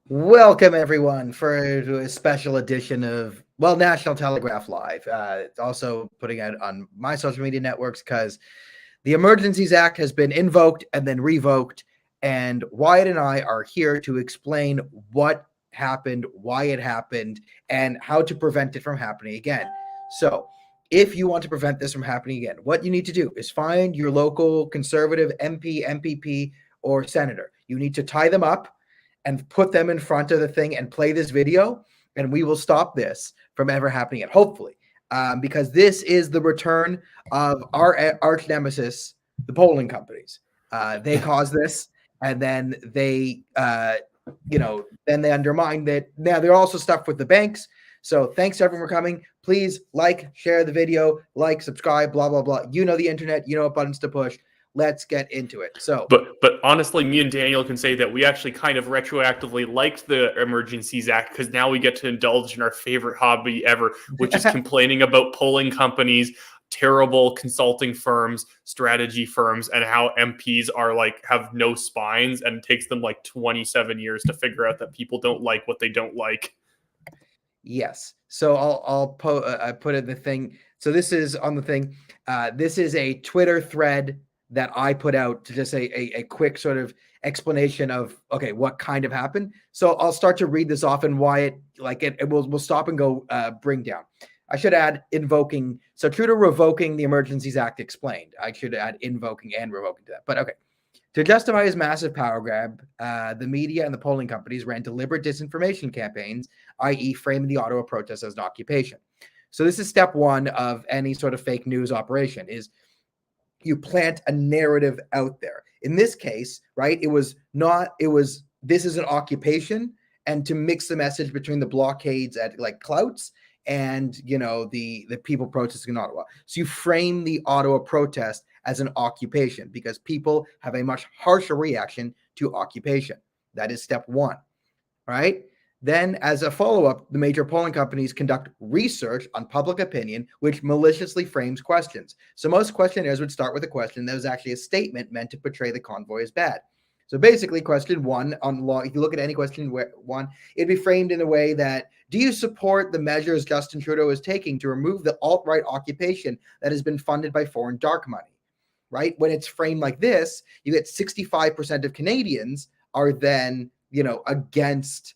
Welcome everyone for a special edition of National Telegraph Live. Also putting it on my social media networks because the Emergencies Act has been invoked and then revoked, and Wyatt and I are here to explain what happened, why it happened, and how to prevent it from happening again. So, if you want to prevent this from happening again, what you need to do is find your local conservative MP, MPP, or senator. You need to tie them up and put them in front of the thing and play this video, and we will stop this from ever happening again, hopefully. Because this is the return of our arch nemesis, the polling companies. They caused this, and then then they undermine that. Now they're also stuck with the banks. So thanks everyone for coming. Please like, share the video, like, subscribe, blah, blah, blah. You know the internet, you know what buttons to push. Let's get into it. So, but honestly, me and Daniel can say that we actually kind of retroactively liked the Emergencies Act because now we get to indulge in our favorite hobby ever, which is complaining about polling companies, terrible consulting firms, strategy firms, and how MPs are have no spines, and it takes them 27 years to figure out that people don't like what they don't like. Yes. So I put in the thing. So this is on the thing. This is a Twitter thread that I put out to just a quick sort of explanation of, okay, what kind of happened. So I'll start to read this off and why we'll stop and go bring down. I should add invoking. So Trudeau revoking the Emergencies Act explained. I should add invoking and revoking to that. But okay. To justify his massive power grab, the media and the polling companies ran deliberate disinformation campaigns, i.e. framing the Ottawa protest as an occupation. So this is step one of any sort of fake news operation is you plant a narrative out there. In this case, right, this is an occupation, and to mix the message between the blockades at Clouts and the people protesting in Ottawa. So you frame the Ottawa protest as an occupation because people have a much harsher reaction to occupation. That is step one, right? Then, as a follow-up, the major polling companies conduct research on public opinion, which maliciously frames questions. So most questionnaires would start with a question that was actually a statement meant to portray the convoy as bad. So basically, question one on law, if you look at any question one, it'd be framed in a way that, do you support the measures Justin Trudeau is taking to remove the alt-right occupation that has been funded by foreign dark money? Right? When it's framed like this, you get 65% of Canadians are then, against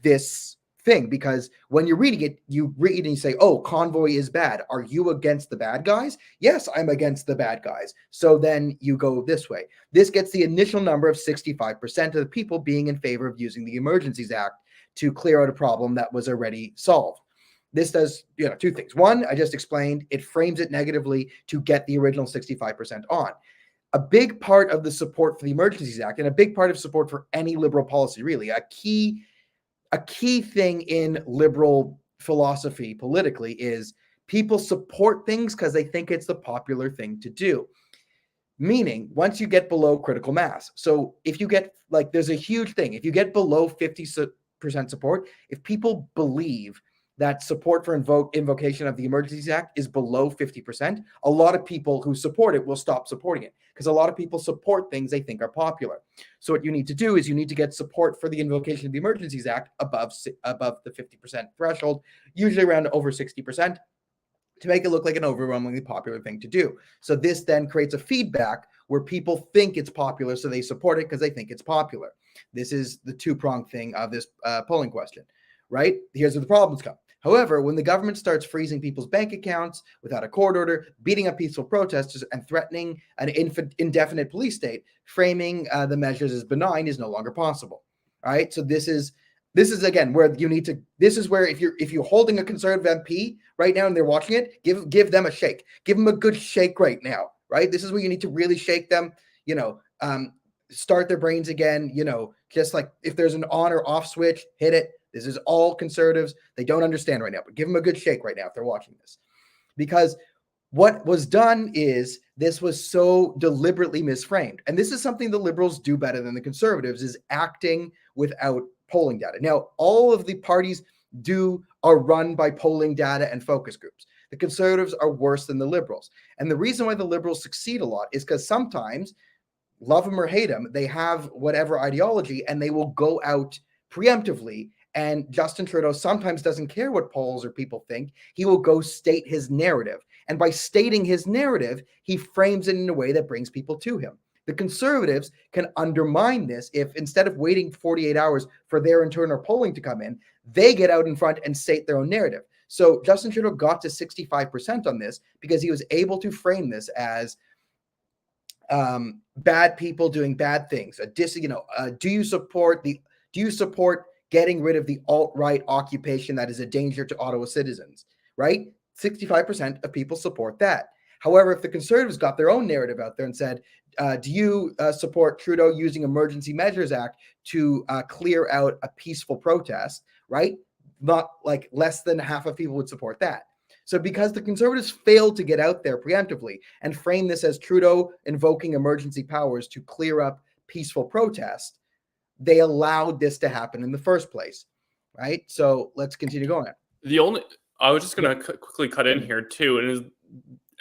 this thing, because when you're reading it, you read and you say, oh, convoy is bad. Are you against the bad guys? Yes, I'm against the bad guys. So then you go this way. This gets the initial number of 65% of the people being in favor of using the Emergencies Act to clear out a problem that was already solved. This does, two things. One, I just explained, it frames it negatively to get the original 65% on. A big part of the support for the Emergencies Act, and a big part of support for any liberal policy, really, a key thing in liberal philosophy politically is people support things because they think it's the popular thing to do. Meaning, once you get below critical mass. So if you get, there's a huge thing. If you get below 50% support, if people believe that support for invocation of the Emergencies Act is below 50%, a lot of people who support it will stop supporting it because a lot of people support things they think are popular. So what you need to do is you need to get support for the invocation of the Emergencies Act above the 50% threshold, usually around over 60%, to make it look like an overwhelmingly popular thing to do. So this then creates a feedback where people think it's popular, so they support it because they think it's popular. This is the two-pronged thing of this polling question, right? Here's where the problems come. However, when the government starts freezing people's bank accounts without a court order, beating up peaceful protesters, and threatening an indefinite police state, framing the measures as benign is no longer possible. All right. So this is again where you need to. This is where if you're holding a conservative MP right now and they're watching it, give them a shake. Give them a good shake right now. Right. This is where you need to really shake them. Start their brains again. Just like if there's an on or off switch, hit it. This is all conservatives. They don't understand right now, but give them a good shake right now if they're watching this. Because what was done is this was so deliberately misframed. And this is something the Liberals do better than the Conservatives, is acting without polling data. Now, all of the parties are run by polling data and focus groups. The Conservatives are worse than the Liberals. And the reason why the Liberals succeed a lot is because sometimes, love them or hate them, they have whatever ideology and they will go out preemptively. And Justin Trudeau sometimes doesn't care what polls or people think. He will go state his narrative. And by stating his narrative, he frames it in a way that brings people to him. The Conservatives can undermine this if instead of waiting 48 hours for their internal polling to come in, they get out in front and state their own narrative. So Justin Trudeau got to 65% on this because he was able to frame this as bad people doing bad things. Do you support getting rid of the alt-right occupation that is a danger to Ottawa citizens? Right? 65% of people support that. However, if the Conservatives got their own narrative out there and said, do you support Trudeau using Emergency Measures Act to clear out a peaceful protest, right? Not like less than half of people would support that. So because the Conservatives failed to get out there preemptively and frame this as Trudeau invoking emergency powers to clear up peaceful protest, they allowed this to happen in the first place, right? So let's continue going. I was just going to quickly cut in here too, and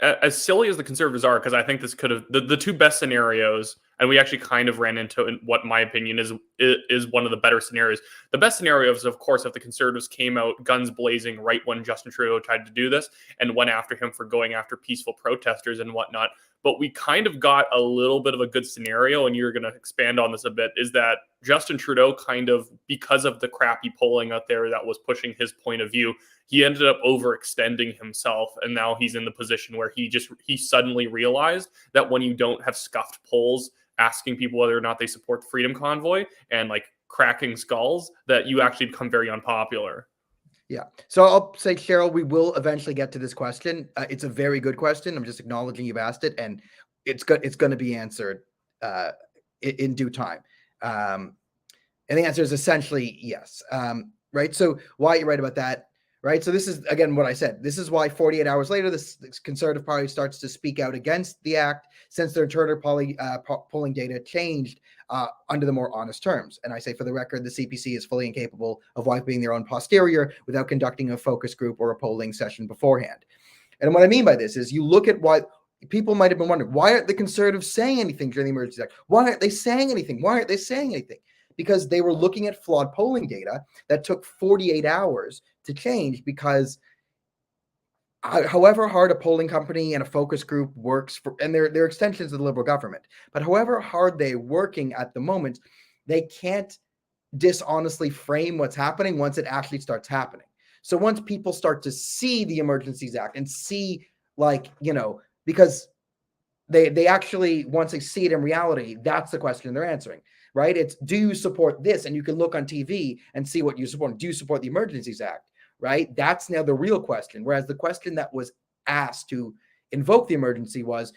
as silly as the Conservatives are, because I think this could have the two best scenarios, and we actually kind of ran into what my opinion is one of the better scenarios. The best scenario is, of course, if the Conservatives came out guns blazing right when Justin Trudeau tried to do this and went after him for going after peaceful protesters and whatnot. But we kind of got a little bit of a good scenario, and you're going to expand on this a bit, is that Justin Trudeau kind of, because of the crappy polling out there that was pushing his point of view, he ended up overextending himself. And now he's in the position where he suddenly realized that when you don't have scuffed polls asking people whether or not they support the Freedom Convoy and like cracking skulls, that you actually become very unpopular. Yeah. So I'll say, Cheryl, we will eventually get to this question. It's a very good question. I'm just acknowledging you've asked it, and it's going to be answered in due time. And the answer is essentially yes. Right. So why you're right about that. Right. So this is, again, what I said. This is why 48 hours later, this Conservative Party starts to speak out against the act, since their internal polling data changed under the more honest terms. And I say, for the record, the CPC is fully incapable of wiping their own posterior without conducting a focus group or a polling session beforehand. And what I mean by this is, you look at why people might have been wondering, why aren't the Conservatives saying anything during the Emergencies Act? Why aren't they saying anything? Why aren't they saying anything? Because they were looking at flawed polling data that took 48 hours to change, because however hard a polling company and a focus group works for, and they're extensions of the Liberal government, but however hard they're working at the moment, they can't dishonestly frame what's happening once it actually starts happening. So once people start to see the Emergencies Act and see, because they actually, once they see it in reality, that's the question they're answering, right? It's, do you support this? And you can look on TV and see what you support. Do you support the Emergencies Act? Right? That's now the real question. Whereas the question that was asked to invoke the emergency was,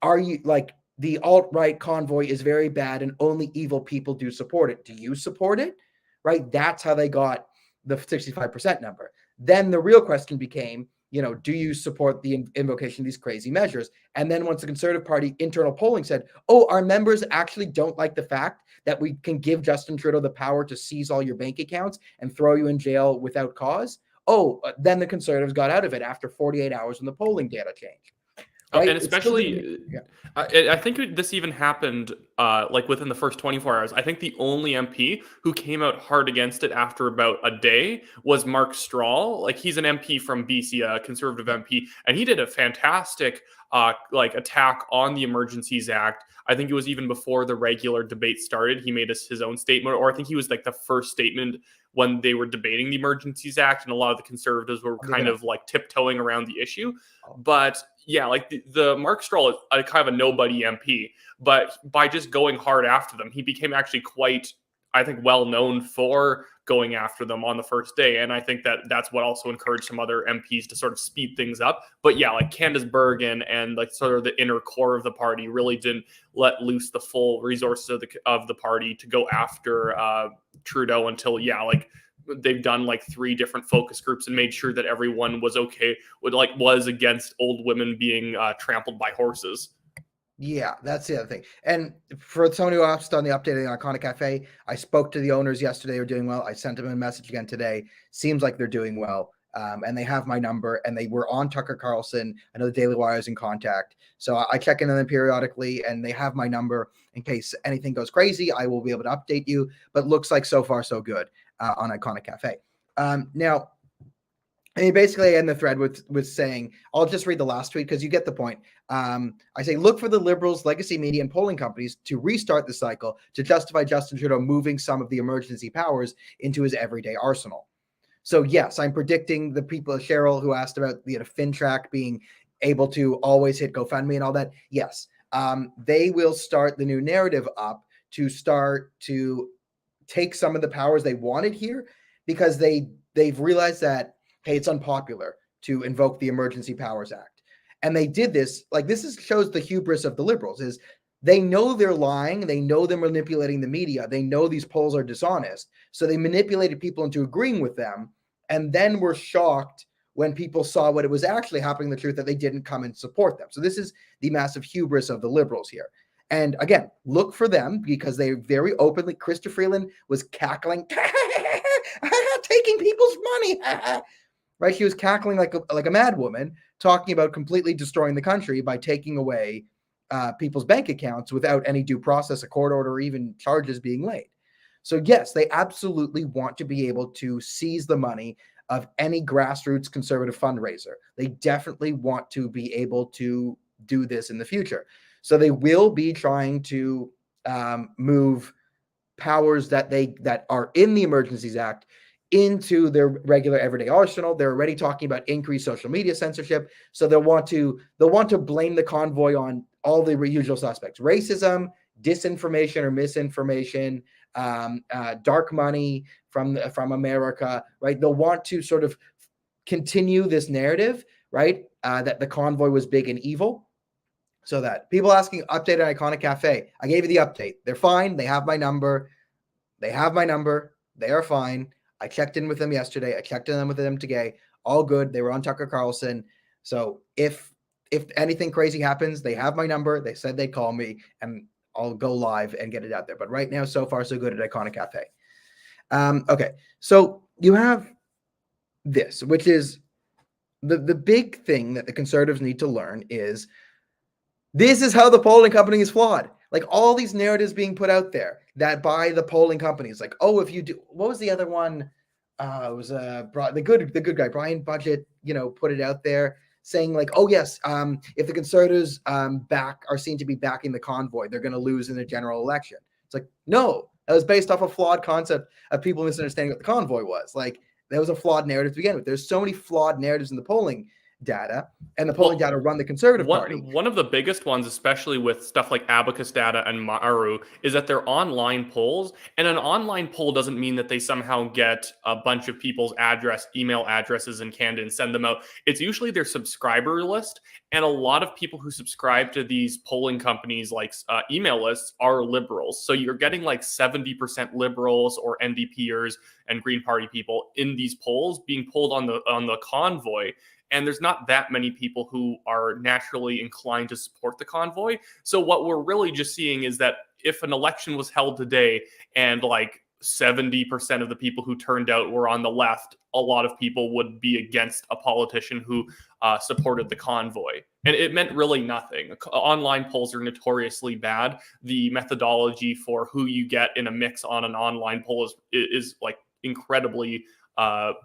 are you, like, the alt-right convoy is very bad and only evil people do support it. Do you support it? Right? That's how they got the 65% number. Then the real question became, do you support the invocation of these crazy measures? And then once the Conservative Party internal polling said, oh, our members actually don't like the fact that we can give Justin Trudeau the power to seize all your bank accounts and throw you in jail without cause. Then the Conservatives got out of it after 48 hours when the polling data changed. Right? And especially, I think this even happened like within the first 24 hours. I think the only MP who came out hard against it after about a day was Mark Strahl. Like, he's an MP from BC, a Conservative MP, and he did a fantastic attack on the Emergencies Act. I think it was even before the regular debate started. He made his own statement, or I think he was like the first statement when they were debating the Emergencies Act, and a lot of the Conservatives were kind of like tiptoeing around the issue. But yeah, like the Mark Strahl is kind of a nobody MP, but by just going hard after them, he became actually quite, I think, well known for going after them on the first day. And I think that's what also encouraged some other MPs to sort of speed things up. But yeah, like Candace Bergen and like sort of the inner core of the party really didn't let loose the full resources of the party to go after Trudeau until, they've done like 3 different focus groups and made sure that everyone was okay with was against old women being trampled by horses. Yeah, that's the other thing. And for someone who asked on the update of the Iconic Cafe, I spoke to the owners yesterday. They're doing well. I sent them a message again today. Seems like they're doing well. and they have my number, and they were on Tucker Carlson. I know the Daily Wire is in contact, so I check in on them periodically, and they have my number in case anything goes crazy. I will be able to update you, but looks like so far so good on Iconic Cafe. Now, I mean, basically, I end the thread with saying, I'll just read the last tweet because you get the point. I say, look for the Liberals, legacy media, and polling companies to restart the cycle to justify Justin Trudeau moving some of the emergency powers into his everyday arsenal. So, yes, I'm predicting the people, Cheryl, who asked about the FinTrack being able to always hit GoFundMe and all that. Yes, they will start the new narrative up to start to take some of the powers they wanted here because they've realized that, hey, it's unpopular to invoke the Emergency Powers Act. And they did this, like this shows the hubris of the Liberals, is they know they're lying, they know they're manipulating the media, they know these polls are dishonest, so they manipulated people into agreeing with them, and then were shocked when people saw what it was actually happening, the truth, that they didn't come and support them. So this is the massive hubris of the Liberals here. And again, look for them because they very openly, Chrystia Freeland was cackling, taking people's money. Right, she was cackling like a mad woman, talking about completely destroying the country by taking away people's bank accounts without any due process, a court order, or even charges being laid. So yes, they absolutely want to be able to seize the money of any grassroots conservative fundraiser. They definitely want to be able to do this in the future. So they will be trying to move powers that are in the Emergencies Act into their regular everyday arsenal. They're already talking about increased social media censorship. So they'll want to blame the convoy on all the usual suspects: racism, disinformation or misinformation, dark money from America, right? They'll want to sort of continue this narrative, right? That the convoy was big and evil. So that people asking updated Iconic Cafe, I gave you the update. They're fine. They have my number. They are fine. I checked in with them yesterday. I checked in with them today. All good. They were on Tucker Carlson. So if anything crazy happens, they have my number. They said they'd call me, and I'll go live and get it out there. But right now, so far, so good at Iconic Cafe. Okay, so you have this, which is the big thing that the Conservatives need to learn is this is how the polling company is flawed. Like all these narratives being put out there that by the polling companies, like, oh, if you do, what was the other one? It was the good guy, Brian Budget, put it out there saying like, oh yes, if the Conservatives are seen to be backing the convoy, they're going to lose in the general election. It's like, no, that was based off a flawed concept of people misunderstanding what the convoy was. Like that was a flawed narrative to begin with. There's so many flawed narratives in the polling data, and the polling data run the Conservative Party. One of the biggest ones, especially with stuff like Abacus data and Maru, is that they're online polls, and an online poll doesn't mean that they somehow get a bunch of people's email addresses in Canada and send them out. It's usually their subscriber list, and a lot of people who subscribe to these polling companies like email lists are Liberals. So you're getting like 70% Liberals or NDPers and Green Party people in these polls being polled on the convoy. And there's not that many people who are naturally inclined to support the convoy. So what we're really just seeing is that if an election was held today and like 70% of the people who turned out were on the left, a lot of people would be against a politician who supported the convoy. And it meant really nothing. Online polls are notoriously bad. The methodology for who you get in a mix on an online poll is like incredibly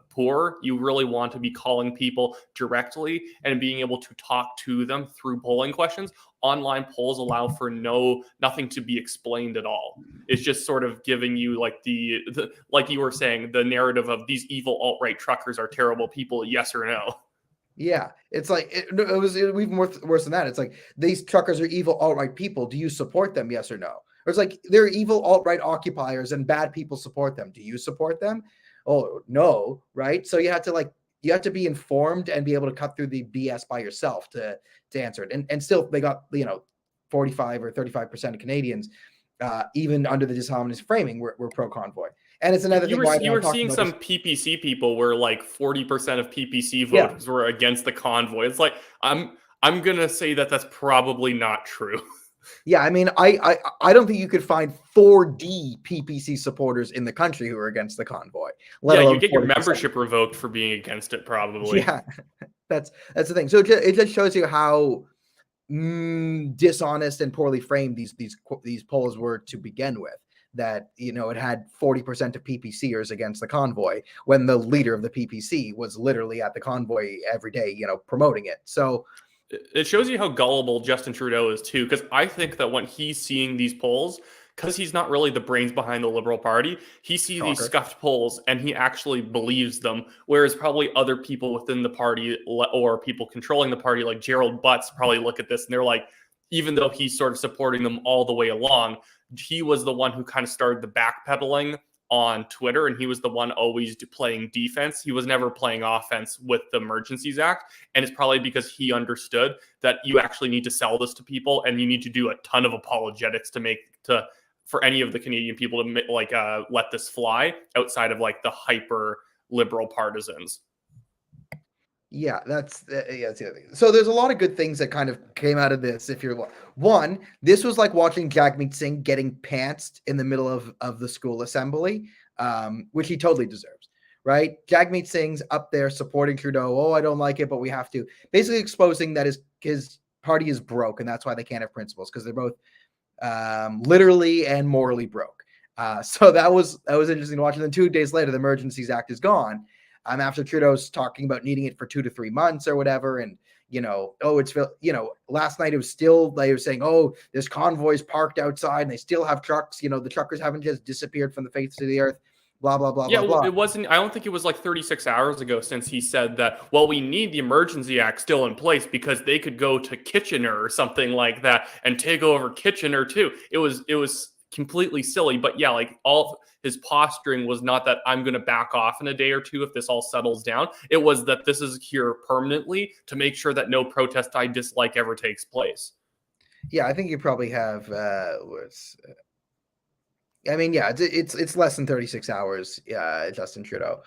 poor. You really want to be calling people directly and being able to talk to them through polling questions. Online polls allow for nothing to be explained at all. It's just sort of giving you like the like you were saying, the narrative of these evil alt-right truckers are terrible people, yes or no. Yeah, it's like it was even worse than that. It's like these truckers are evil alt-right people. Do you support them? Yes or no? Or it's like they're evil alt-right occupiers and bad people support them. Do you support them? Oh no, right? So you have to be informed and be able to cut through the BS by yourself to answer it. And still they got 45 or 35% of Canadians, even under the dishonest framing, were pro convoy. And it's another thing. You were seeing some PPC people where like 40% of PPC voters were against the convoy. It's like I'm gonna say that that's probably not true. Yeah, I mean, I don't think you could find 4D PPC supporters in the country who are against the convoy, let Yeah, you alone get your 40%. membership revoked for being against it, probably. Yeah, that's the thing. So it just shows you how dishonest and poorly framed these polls were to begin with. That it had 40% of PPCers against the convoy when the leader of the PPC was literally at the convoy every day, promoting it. So It shows you how gullible Justin Trudeau is too, because I think that when he's seeing these polls, because he's not really the brains behind the Liberal Party, he sees these shocker. scuffed polls and he actually believes them, whereas probably other people within the party or people controlling the party, like Gerald Butts, probably look at this and they're like, even though he's sort of supporting them all the way along, he was the one who kind of started the backpedaling on Twitter, and he was the one always playing defense. He was never playing offense with the Emergencies Act, and it's probably because he understood that you actually need to sell this to people, and you need to do a ton of apologetics for any of the Canadian people to let this fly outside of like the hyper liberal partisans. Yeah, that's the other thing. So there's a lot of good things that kind of came out of this. If you're one, this was like watching Jagmeet Singh getting pantsed in the middle of the school assembly, which he totally deserves, right? Jagmeet Singh's up there supporting Trudeau. Oh, I don't like it, but we have to. Basically exposing that his party is broke, and that's why they can't have principles, because they're both literally and morally broke. So that was interesting to watch. And then 2 days later, the Emergencies Act is gone. After Trudeau's talking about needing it for 2 to 3 months or whatever. And, last night it was still, they were saying, oh, there's convoys parked outside and they still have trucks. The truckers haven't just disappeared from the face of the earth, blah, blah, blah, Yeah, blah, blah. it wasn't, I don't think it was like 36 hours ago since he said that, well, we need the Emergency Act still in place because they could go to Kitchener or something like that and take over Kitchener too. It was completely silly, but yeah, like all his posturing was not that I'm going to back off in a day or two if this all settles down. It was that this is here permanently to make sure that no protest I dislike ever takes place. Yeah, I think you probably have it's less than 36 hours. Justin Trudeau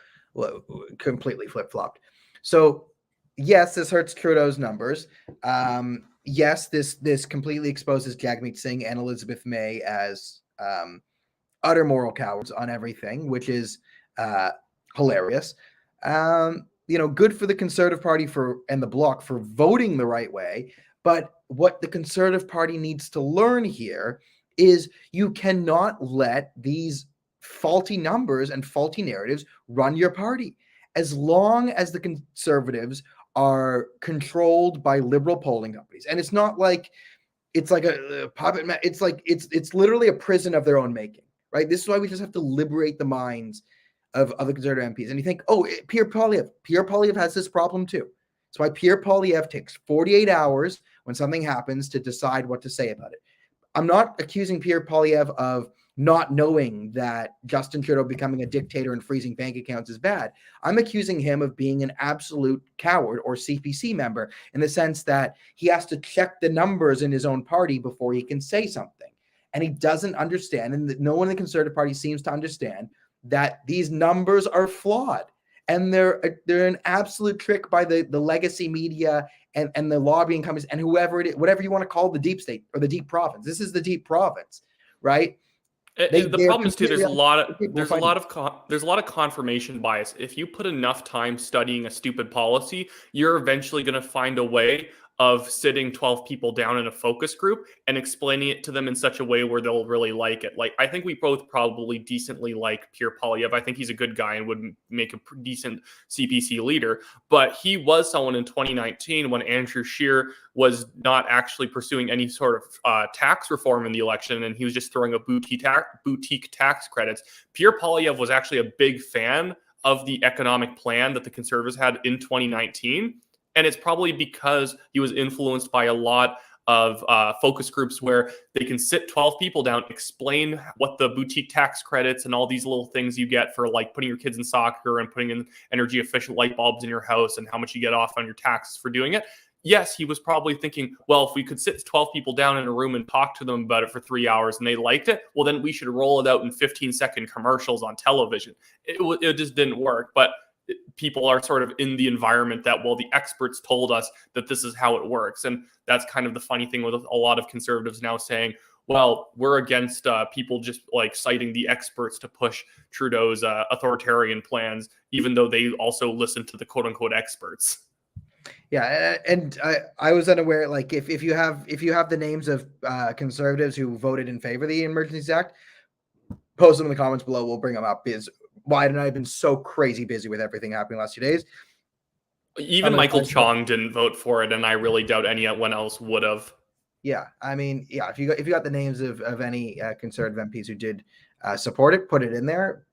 completely flip-flopped. So yes, this hurts Trudeau's numbers. Yes, this completely exposes Jagmeet Singh and Elizabeth May as utter moral cowards on everything, which is hilarious. Good for the Conservative Party and the Bloc for voting the right way. But what the Conservative Party needs to learn here is you cannot let these faulty numbers and faulty narratives run your party. As long as the Conservatives are controlled by liberal polling companies, and it's not like it's like a puppet. It's literally a prison of their own making, right? This is why we just have to liberate the minds of the Conservative MPs. And you think, oh, Pierre Poilievre has this problem too. That's why Pierre Poilievre takes 48 hours when something happens to decide what to say about it. I'm not accusing Pierre Poilievre of not knowing that Justin Trudeau becoming a dictator and freezing bank accounts is bad. I'm accusing him of being an absolute coward or CPC member in the sense that he has to check the numbers in his own party before he can say something. And he doesn't understand, and no one in the Conservative Party seems to understand, that these numbers are flawed. And they're an absolute trick by the legacy media and the lobbying companies and whoever it is, whatever you want to call the deep state or the deep province. This is the deep province, right? The problem is too. There's a lot of confirmation bias. If you put enough time studying a stupid policy, you're eventually going to find a way of sitting 12 people down in a focus group and explaining it to them in such a way where they'll really like it. Like, I think we both probably decently like Pierre Poilievre. I think he's a good guy and would make a decent CPC leader. But he was someone in 2019 when Andrew Scheer was not actually pursuing any sort of tax reform in the election, and he was just throwing up boutique tax credits. Pierre Poilievre was actually a big fan of the economic plan that the Conservatives had in 2019. And it's probably because he was influenced by a lot of focus groups where they can sit 12 people down, explain what the boutique tax credits and all these little things you get for like putting your kids in soccer and putting in energy efficient light bulbs in your house and how much you get off on your taxes for doing it. Yes, he was probably thinking, well, if we could sit 12 people down in a room and talk to them about it for 3 hours and they liked it, well, then we should roll it out in 15-second commercials on television. It just didn't work. But people are sort of in the environment that, well, the experts told us that this is how it works. And that's kind of the funny thing with a lot of conservatives now saying, well, we're against people just like citing the experts to push Trudeau's authoritarian plans, even though they also listen to the quote unquote experts. Yeah, and I was unaware. Like, if you have the names of conservatives who voted in favor of the Emergencies Act, post them in the comments below. We'll bring them up. Because Wyatt and I have been so crazy busy with everything happening the last 2 days. Even Michael Chong didn't vote for it, and I really doubt anyone else would have. Yeah, I mean, yeah. If you got the names of any conservative MPs who did support it, put it in there.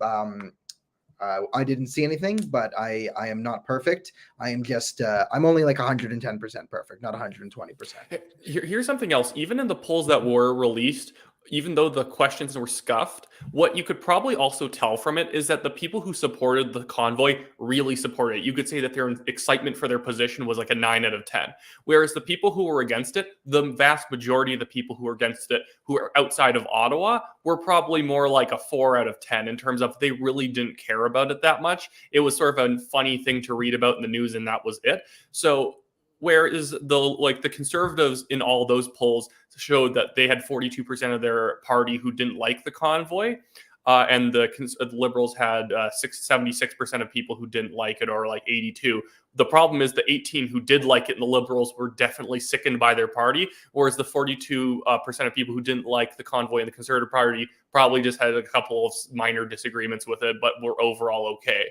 I didn't see anything, but I am not perfect. I am just I'm only like 110% perfect, not 120%. Here's something else. Even in the polls that were released, even though the questions were scuffed, what you could probably also tell from it is that the people who supported the convoy really supported it. You could say that their excitement for their position was like a 9 out of 10. Whereas the people who were against it, the vast majority of the people who were against it, who are outside of Ottawa, were probably more like a 4 out of 10 in terms of they really didn't care about it that much. It was sort of a funny thing to read about in the news, and that was it. So whereas the conservatives in all those polls showed that they had 42% of their party who didn't like the convoy, and the Liberals had 76% of people who didn't like it, or like 82. The problem is the 18 who did like it, and the Liberals were definitely sickened by their party, whereas the 42% of people who didn't like the convoy and the Conservative Party probably just had a couple of minor disagreements with it, but were overall okay.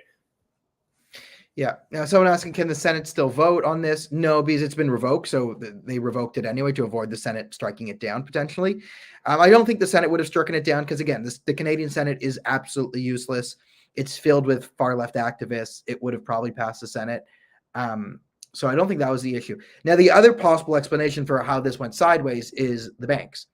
Yeah. Now, someone asking, can the Senate still vote on this? No, because it's been revoked. So they revoked it anyway to avoid the Senate striking it down potentially. I don't think the Senate would have stricken it down because, again, the Canadian Senate is absolutely useless. It's filled with far left activists. It would have probably passed the Senate. So I don't think that was the issue. Now, the other possible explanation for how this went sideways is the banks.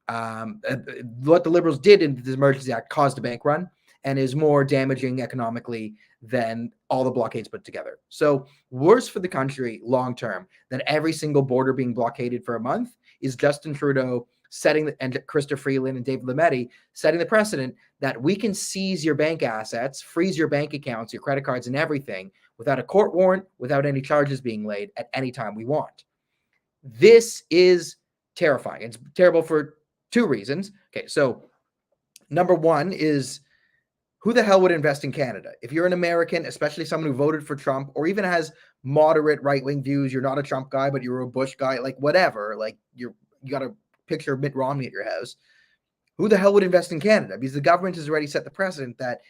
What the Liberals did in the Emergencies Act caused a bank run and is more damaging economically than all the blockades put together. So worse for the country long-term than every single border being blockaded for a month is Justin Trudeau and Chrystia Freeland and David Lametti setting the precedent that we can seize your bank assets, freeze your bank accounts, your credit cards and everything without a court warrant, without any charges being laid at any time we want. This is terrifying. It's terrible for two reasons. Okay, so number one is, who the hell would invest in Canada? If you're an American, especially someone who voted for Trump or even has moderate right-wing views, you're not a Trump guy, but you're a Bush guy, like whatever, like you got a picture of Mitt Romney at your house. Who the hell would invest in Canada? Because the government has already set the precedent that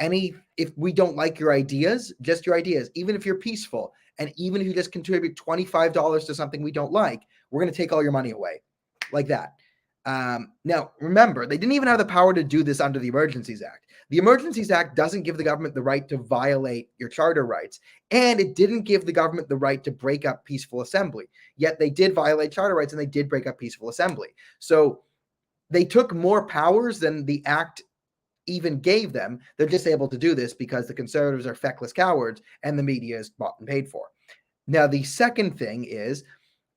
if we don't like your ideas, just your ideas, even if you're peaceful, and even if you just contribute $25 to something we don't like, we're going to take all your money away like that. Now, remember, they didn't even have the power to do this under the Emergencies Act. The Emergencies Act doesn't give the government the right to violate your charter rights, and it didn't give the government the right to break up peaceful assembly. Yet they did violate charter rights, and they did break up peaceful assembly. So they took more powers than the act even gave them. They're just able to do this because the Conservatives are feckless cowards, and the media is bought and paid for. Now, the second thing is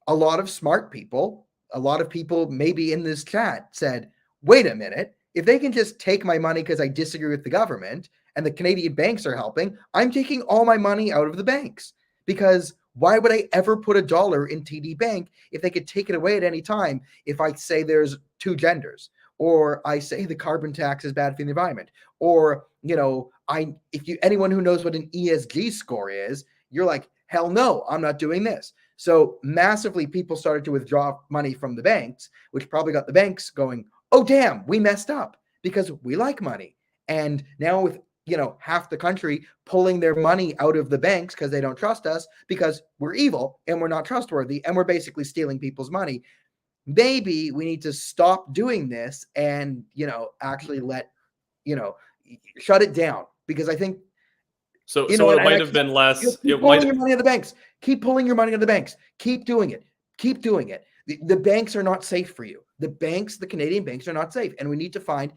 a lot of smart people, a lot of people maybe in this chat said, wait a minute, if they can just take my money because I disagree with the government and the Canadian banks are helping, I'm taking all my money out of the banks. Because why would I ever put $1 in TD Bank if they could take it away at any time if I say there's two genders, or I say the carbon tax is bad for the environment, or, anyone who knows what an ESG score is, you're like, hell no, I'm not doing this. So massively, people started to withdraw money from the banks, which probably got the banks going, oh, damn, we messed up because we like money. And now with, half the country pulling their money out of the banks because they don't trust us because we're evil and we're not trustworthy and we're basically stealing people's money. Maybe we need to stop doing this and, actually shut it down, because I think So it might have been less. Keep pulling your money out of the banks. Keep pulling your money out of the banks. Keep doing it. Keep doing it. The banks are not safe for you. The Canadian banks are not safe. And we need to find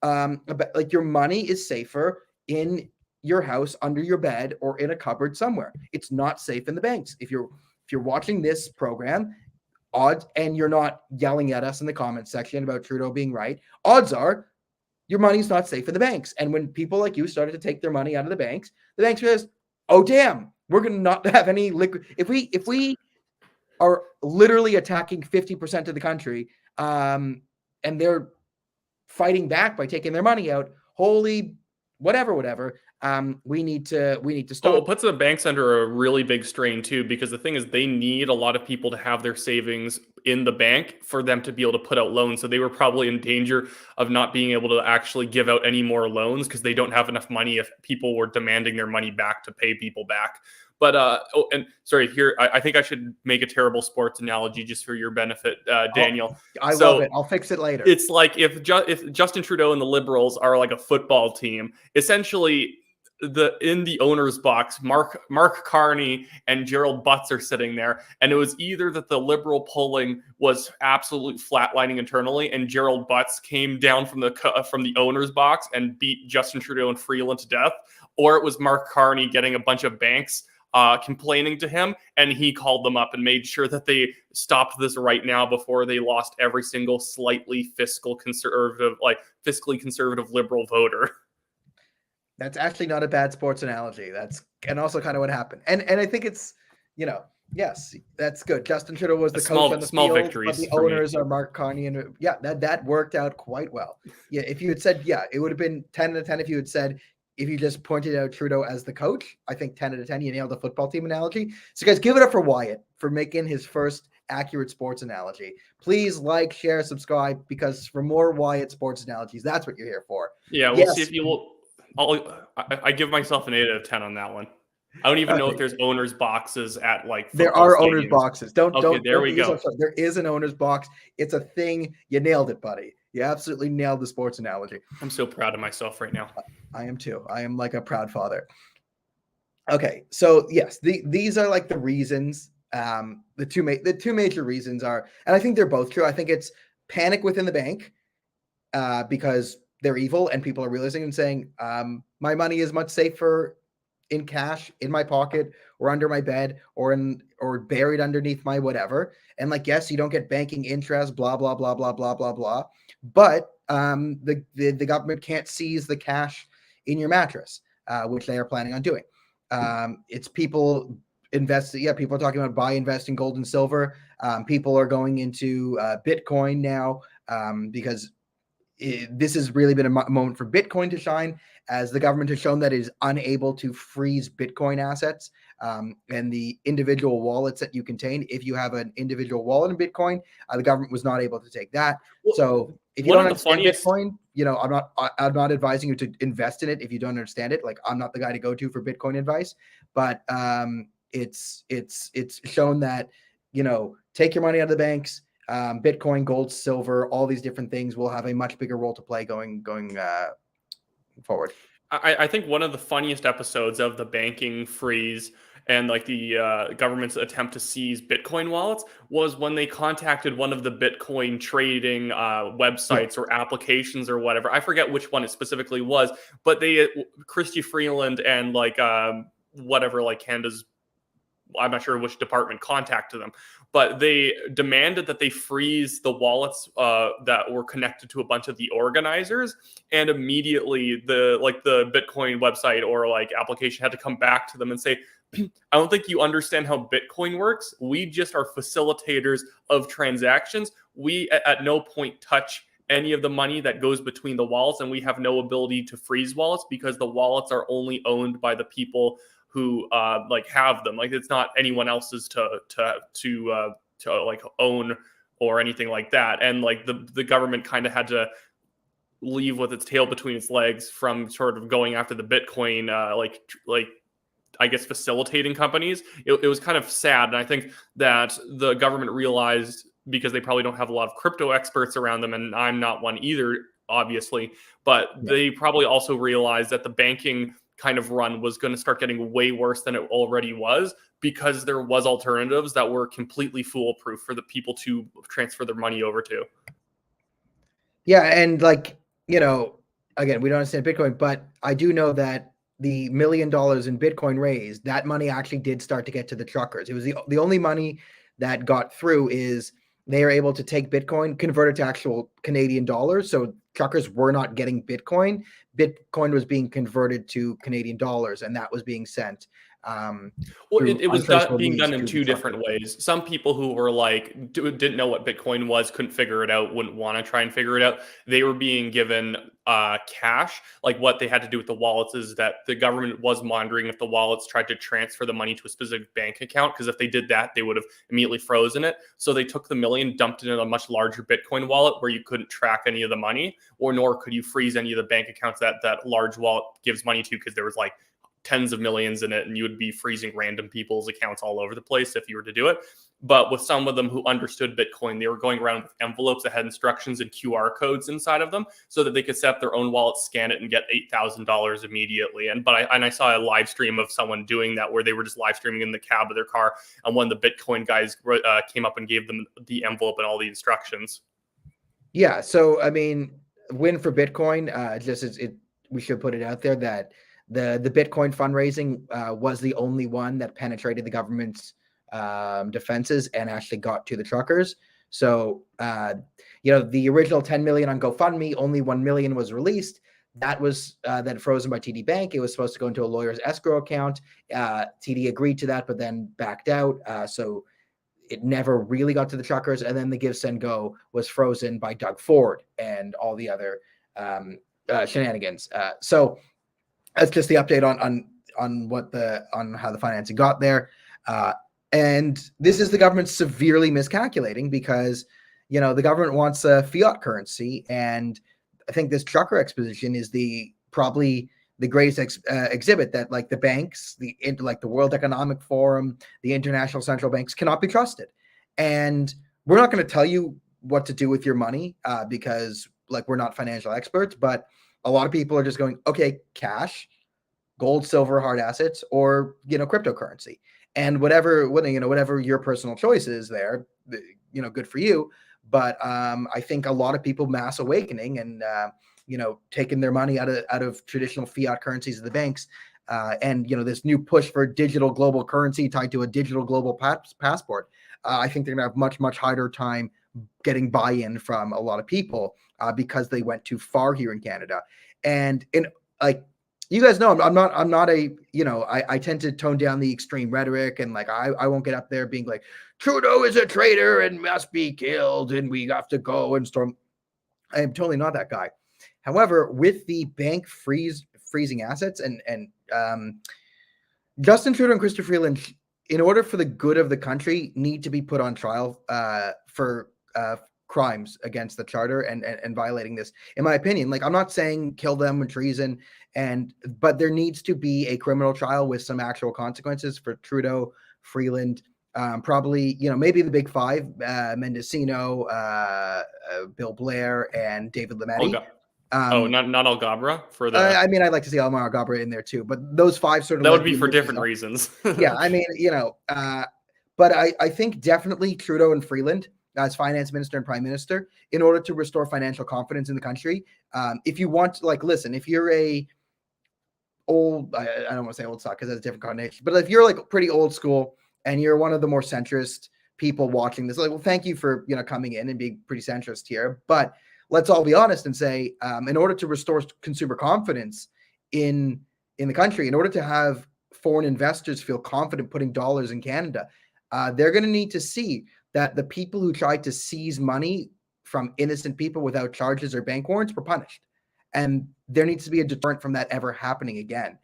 your money is safer in your house, under your bed, or in a cupboard somewhere. It's not safe in the banks. If you're watching this program, odds, and you're not yelling at us in the comments section about Trudeau being right, odds are your money's not safe in the banks. And when people like you started to take their money out of the banks are just, oh damn, we're gonna not have any liquid. If we are literally attacking 50% of the country, and they're fighting back by taking their money out, holy whatever, we need to Oh, stop. it puts the banks under a really big strain too, because the thing is, they need a lot of people to have their savings in the bank for them to be able to put out loans. So they were probably in danger of not being able to actually give out any more loans because they don't have enough money if people were demanding their money back to pay people back. But oh, and sorry, here I think I should make a terrible sports analogy just for your benefit, Daniel. I So love it. I'll fix it later. it's like if Justin Trudeau and the Liberals are like a football team, essentially in the owner's box, Mark Carney and Gerald Butts are sitting there, and it was either that the Liberal polling was absolute flatlining internally, and Gerald Butts came down from the owner's box and beat Justin Trudeau and Freeland to death, or it was Mark Carney getting a bunch of banks complaining to him, and he called them up and made sure that they stopped this right now before they lost every single slightly fiscally conservative Liberal voter. That's actually not a bad sports analogy. That's and also kind of what happened. And I think it's, yes, that's good. Justin Trudeau was the coach on the field, victories, but the owners are Mark Carney, and that worked out quite well. Yeah, if you had said, it would have been 10 out of 10 if you had said, if you just pointed out Trudeau as the coach. I think 10 out of 10, you nailed the football team analogy. So guys, give it up for Wyatt for making his first accurate sports analogy. Please like, share, subscribe, because for more Wyatt sports analogies, that's what you're here for. Yeah, we'll see if you will. I give myself an 8 out of 10 on that one. I don't even know if there's owners boxes at like there are stadiums. owners boxes. Don't there we go. There is an owner's box. It's a thing. You nailed it, buddy. You absolutely nailed the sports analogy. I'm so proud of myself right now. I am too. I am like a proud father. Okay, so yes, these are like the reasons. The two major reasons are, and I think they're both true. I think it's panic within the bank, because they're evil and people are realizing and saying, my money is much safer in cash in my pocket or under my bed or buried underneath my whatever. And like, yes, you don't get banking interest, blah, blah, blah, blah, blah, blah, blah. But the government can't seize the cash in your mattress, which they are planning on doing. It's people invest. Yeah, people are talking about invest in gold and silver. People are going into Bitcoin now, because this has really been a moment for Bitcoin to shine, as the government has shown that it is unable to freeze Bitcoin assets and the individual wallets that you contain. If you have an individual wallet in Bitcoin, the government was not able to take that. So if you don't understand Bitcoin, I'm not advising you to invest in it if you don't understand it. Like, I'm not the guy to go to for Bitcoin advice, but it's shown that, take your money out of the banks. Bitcoin, gold, silver, all these different things will have a much bigger role to play going forward. I think one of the funniest episodes of the banking freeze and like the government's attempt to seize Bitcoin wallets was when they contacted one of the Bitcoin trading websites or applications or whatever. I forget which one it specifically was, but Chrystia Freeland and like Canada's, I'm not sure which department contacted them, but they demanded that they freeze the wallets that were connected to a bunch of the organizers. And immediately the Bitcoin website or like application had to come back to them and say, I don't think you understand how Bitcoin works. We just are facilitators of transactions. We at no point touch any of the money that goes between the wallets, and we have no ability to freeze wallets because the wallets are only owned by the people who have them. Like, it's not anyone else's to like own or anything like that. And like the government kind of had to leave with its tail between its legs from sort of going after the Bitcoin I guess facilitating companies. It was kind of sad, and I think that the government realized, because they probably don't have a lot of crypto experts around them, and I'm not one either, obviously, but they probably also realized that the banking kind of run was going to start getting way worse than it already was, because there was alternatives that were completely foolproof for the people to transfer their money over to. Yeah, and again, we don't understand Bitcoin, but I do know that the $1 million in Bitcoin raised, that money actually did start to get to the truckers. It was the only money that got through is they are able to take Bitcoin, convert it to actual Canadian dollars. So truckers were not getting Bitcoin. Bitcoin was being converted to Canadian dollars, and that was being sent Well, through it was untraceable being means done in to the two different truckers. ways. Some people who were like didn't know what Bitcoin was, couldn't figure it out, wouldn't want to try and figure it out. They were being given cash. Like what they had to do with the wallets is that the government was monitoring if the wallets tried to transfer the money to a specific bank account, because if they did that, they would have immediately frozen it. So they took the million, dumped it in a much larger Bitcoin wallet where you couldn't track any of the money, or nor could you freeze any of the bank accounts that that large wallet gives money to, because there was like tens of millions in it, and you would be freezing random people's accounts all over the place if you were to do it. But with some of them who understood Bitcoin, they were going around with envelopes that had instructions and QR codes inside of them so that they could set up their own wallet, scan it, and get $8,000 immediately. I saw a live stream of someone doing that where they were just live streaming in the cab of their car, and one of the Bitcoin guys came up and gave them the envelope and all the instructions. Yeah, so I mean, win for Bitcoin. We should put it out there that the Bitcoin fundraising was the only one that penetrated the government's defenses and actually got to the truckers. So the original 10 million on GoFundMe, only 1 million was released. That was then frozen by TD Bank. It was supposed to go into a lawyer's escrow account. TD agreed to that, but then backed out. So it never really got to the truckers. And then the Give Send Go was frozen by Doug Ford and all the other shenanigans. So that's just the update on how the financing got there. And this is the government severely miscalculating, because the government wants a fiat currency, and I think this trucker exposition is probably the greatest exhibit that, like, the banks, the World Economic Forum, the international central banks cannot be trusted. And we're not going to tell you what to do with your money because we're not financial experts, but a lot of people are just going, okay, cash, gold, silver, hard assets, or cryptocurrency, and whatever your personal choice is there, good for you. But I think a lot of people mass awakening and taking their money out of traditional fiat currencies of the banks, and this new push for digital global currency tied to a digital global passport. I think they're gonna have much harder time getting buy-in from a lot of people because they went too far here in Canada. And you guys know, I'm not I tend to tone down the extreme rhetoric, and I won't get up there being like, Trudeau is a traitor and must be killed and we have to go and storm. I am totally not that guy. However, with the bank freezing assets and Justin Trudeau and Christopher Freeland, in order for the good of the country, need to be put on trial for crimes against the charter and violating this, in my opinion. I'm not saying kill them with treason, but there needs to be a criminal trial with some actual consequences for Trudeau, Freeland, probably, maybe the big five, Mendocino, Bill Blair, and David Lametti. Not Algabra for the. I mean, I'd like to see Almar Algabra in there too, but those five sort of. That would be for different reasons. Yeah, I mean, but I think definitely Trudeau and Freeland as finance minister and prime minister, in order to restore financial confidence in the country. If you want, listen, if you're I don't want to say old stock because that's a different connotation, but if you're pretty old school and you're one of the more centrist people watching this, well, thank you for coming in and being pretty centrist here. But let's all be honest and say, in order to restore consumer confidence in the country, in order to have foreign investors feel confident putting dollars in Canada, they're going to need to see that the people who tried to seize money from innocent people without charges or bank warrants were punished. And there needs to be a deterrent from that ever happening again.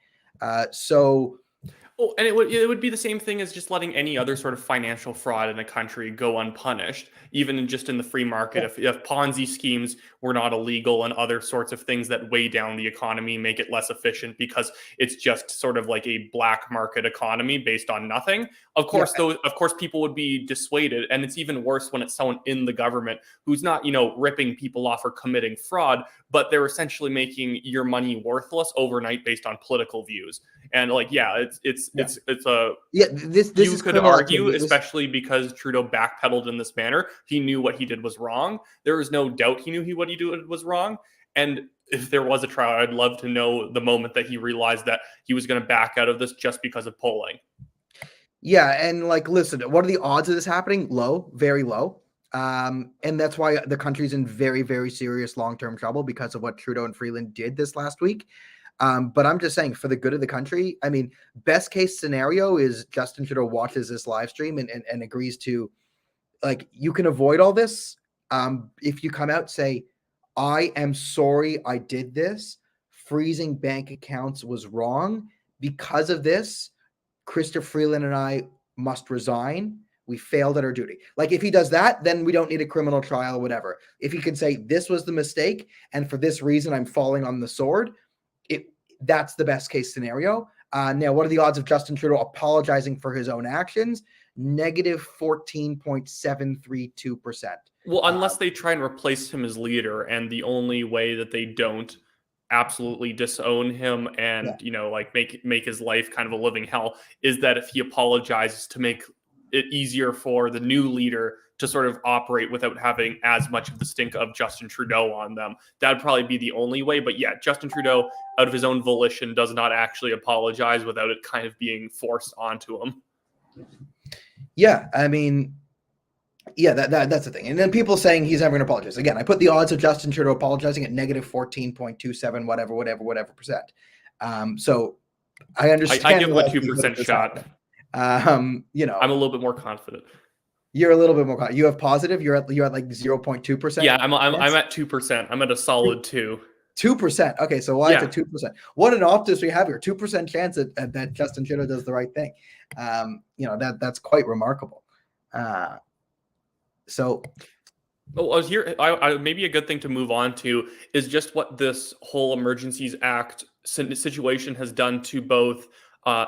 Oh, and it would be the same thing as just letting any other sort of financial fraud in a country go unpunished, even just in the free market. Yeah. If Ponzi schemes were not illegal and other sorts of things that weigh down the economy, make it less efficient because it's just sort of like a black market economy based on nothing. Of course, people would be dissuaded, and it's even worse when it's someone in the government who's not, ripping people off or committing fraud, but they're essentially making your money worthless overnight based on political views. And this you could argue, especially because Trudeau backpedaled in this manner. He knew what he did was wrong. There is no doubt he knew what he did was wrong. And if there was a trial, I'd love to know the moment that he realized that he was going to back out of this just because of polling. Yeah, and listen, what are the odds of this happening? Low, very low. And that's why the country's in very, very serious long-term trouble because of what Trudeau and Freeland did this last week. But I'm just saying, for the good of the country, I mean, best case scenario is Justin Trudeau watches this live stream and agrees to, like, you can avoid all this if you come out, say, I am sorry I did this. Freezing bank accounts was wrong. Because of this, Chrystia Freeland and I must resign. We failed at our duty. Like, if he does that, then we don't need a criminal trial or whatever. If he can say, this was the mistake, and for this reason, I'm falling on the sword, that's the best case scenario. Now, what are the odds of Justin Trudeau apologizing for his own actions? Negative 14.732%. Well, unless they try and replace him as leader, and the only way that they don't absolutely disown him and like make his life kind of a living hell is that if he apologizes to make it easier for the new leader to sort of operate without having as much of the stink of Justin Trudeau on them. That'd probably be the only way. But yeah, Justin Trudeau, out of his own volition, does not actually apologize without it kind of being forced onto him. Yeah, I mean, yeah, that's the thing. And then people saying he's never going to apologize. Again, I put the odds of Justin Trudeau apologizing at negative 14.27, whatever percent. So I understand. I give him a 2% shot. I'm a little bit more confident. You're a little bit more confident. You have positive. You're at like 0.2%. Yeah, I'm at 2%. I'm at a solid 2. 2%. Okay, so why at 2%? What an optimist we have here. 2% chance that Justin Trudeau does the right thing. That's quite remarkable. So, maybe a good thing to move on to is just what this whole Emergencies Act situation has done to both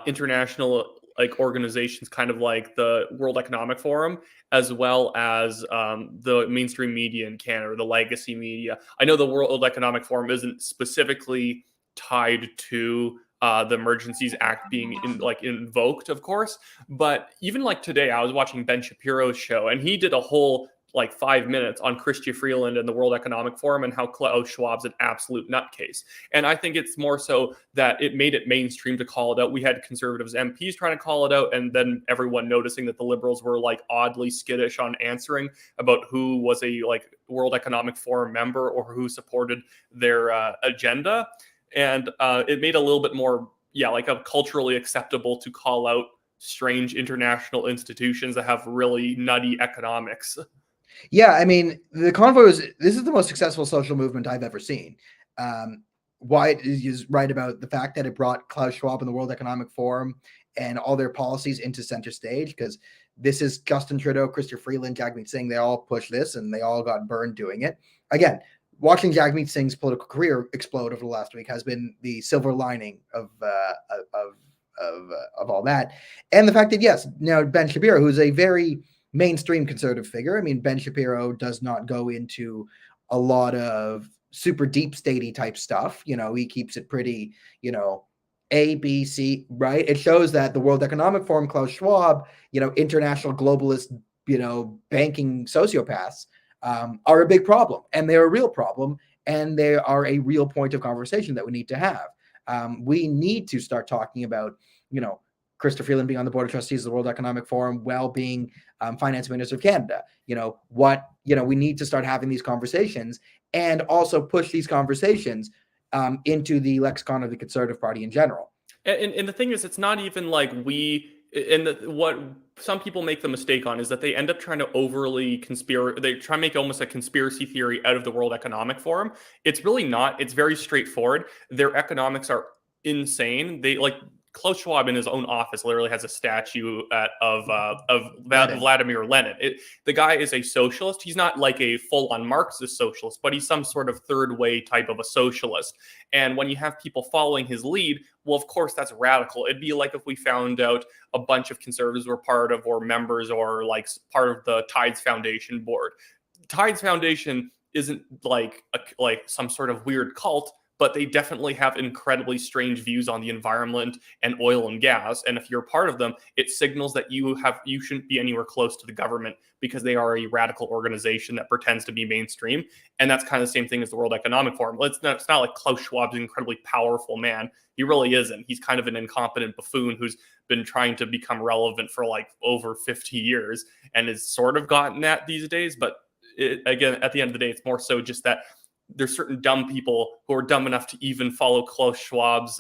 international organizations, kind of like the World Economic Forum, as well as the mainstream media in Canada, the legacy media. I know the World Economic Forum isn't specifically tied to the Emergencies Act being invoked, of course, but even like today, I was watching Ben Shapiro's show, and he did a whole 5 minutes on Chrystia Freeland and the World Economic Forum and how Klaus Schwab's an absolute nutcase. And I think it's more so that it made it mainstream to call it out. We had Conservatives MPs trying to call it out, and then everyone noticing that the Liberals were oddly skittish on answering about who was a World Economic Forum member or who supported their agenda. And it made a little bit more, culturally acceptable to call out strange international institutions that have really nutty economics. Yeah, I mean, the convoy this is the most successful social movement I've ever seen. Wyatt is right about the fact that it brought Klaus Schwab and the World Economic Forum and all their policies into center stage, because this is Justin Trudeau, Chrystia Freeland, Jagmeet Singh. They all pushed this and they all got burned doing it. Again, watching Jagmeet Singh's political career explode over the last week has been the silver lining of all that. And the fact that, yes, now Ben Shapiro, who's a very mainstream conservative figure. I mean, Ben Shapiro does not go into a lot of super deep statey type stuff. He keeps it pretty, A, B, C, right? It shows that the World Economic Forum, Klaus Schwab, international globalist, banking sociopaths are a big problem, and they're a real problem, and they are a real point of conversation that we need to have. We need to start talking about, Chrystia Freeland being on the board of trustees of the World Economic Forum, while being Finance Minister of Canada. We need to start having these conversations and also push these conversations into the lexicon of the Conservative Party in general. And the thing is, it's not even what some people make the mistake on is that they end up trying to overly they try to make almost a conspiracy theory out of the World Economic Forum. It's really not. It's very straightforward. Their economics are insane. They Klaus Schwab in his own office literally has a statue of Vladimir Lenin. The guy is a socialist. He's not like a full-on Marxist socialist, but he's some sort of third way type of a socialist. And when you have people following his lead, well, of course, that's radical. It'd be like if we found out a bunch of conservatives were part of or members or part of the Tides Foundation board. Tides Foundation isn't like some sort of weird cult, but they definitely have incredibly strange views on the environment and oil and gas. And if you're part of them, it signals that you shouldn't be anywhere close to the government, because they are a radical organization that pretends to be mainstream. And that's kind of the same thing as the World Economic Forum. It's not like Klaus Schwab's an incredibly powerful man. He really isn't. He's kind of an incompetent buffoon who's been trying to become relevant for over 50 years and has sort of gotten that these days. But again, at the end of the day, it's more so just that there's certain dumb people who are dumb enough to even follow Klaus Schwab's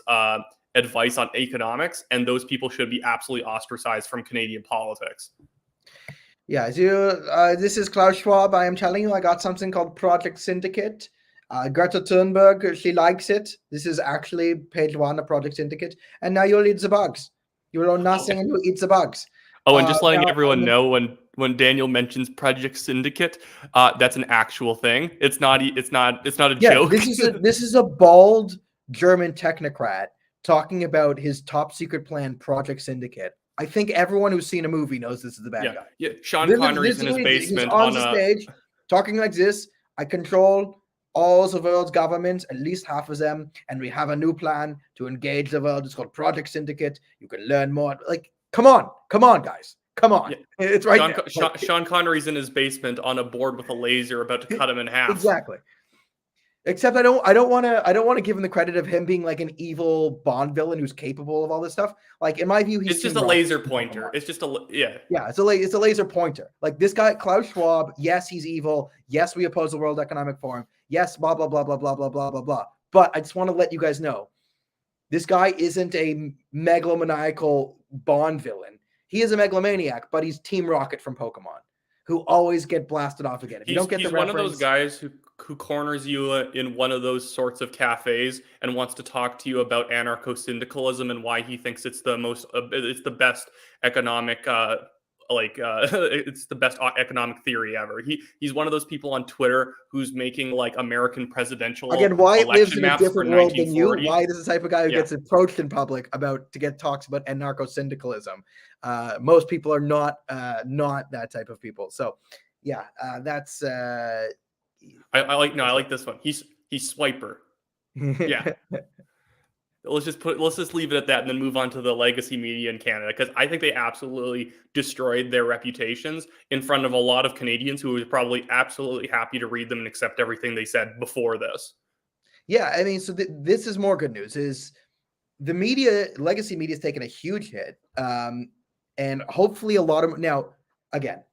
advice on economics, and those people should be absolutely ostracized from Canadian politics. Yeah, this is Klaus Schwab. I am telling you, I got something called Project Syndicate. Greta Thunberg, she likes it. This is actually page 1 of Project Syndicate. And now you'll eat the bugs. You will know nothing and you'll eat the bugs. Oh, and just letting everyone know, when Daniel mentions Project Syndicate, that's an actual thing. It's not a joke. This is a bald German technocrat talking about his top secret plan, Project Syndicate. I think everyone who's seen a movie knows this is the bad guy. Yeah, Sean Connery's in his basement he's on the stage talking like this. I control all the world's governments, at least half of them, and we have a new plan to engage the world. It's called Project Syndicate. You can learn more. Like, come on, guys. Come on. Yeah. It's right there. Sean Connery's in his basement on a board with a laser about to cut him in half. Exactly. Except I don't want to give him the credit of him being like an evil Bond villain who's capable of all this stuff. Like, in my view, it's just a laser pointer. It's just it's a laser pointer. Like, this guy Klaus Schwab, yes, he's evil. Yes, we oppose the World Economic Forum. Yes, blah blah blah blah blah blah blah blah blah. But I just want to let you guys know, this guy isn't a megalomaniacal Bond villain. He is a megalomaniac, but he's Team Rocket from Pokemon, who always get blasted off again. If you don't get the reference, one of those guys who corners you in one of those sorts of cafes and wants to talk to you about anarcho-syndicalism and why he thinks it's the best economic it's the best economic theory ever. He's one of those people on Twitter who's making like American presidential again. Wyatt lives in a different world than you. Wyatt is the type of guy who gets approached in public to get talks about anarcho-syndicalism. Most people are not that type of people. So yeah, that's. I like this one. He's Swiper. Yeah. Let's just leave it at that and then move on to the legacy media in Canada, because I think they absolutely destroyed their reputations in front of a lot of Canadians who were probably absolutely happy to read them and accept everything they said before this. Yeah, I mean, so this is more good news. Is the legacy media has taken a huge hit, and hopefully a lot of now again.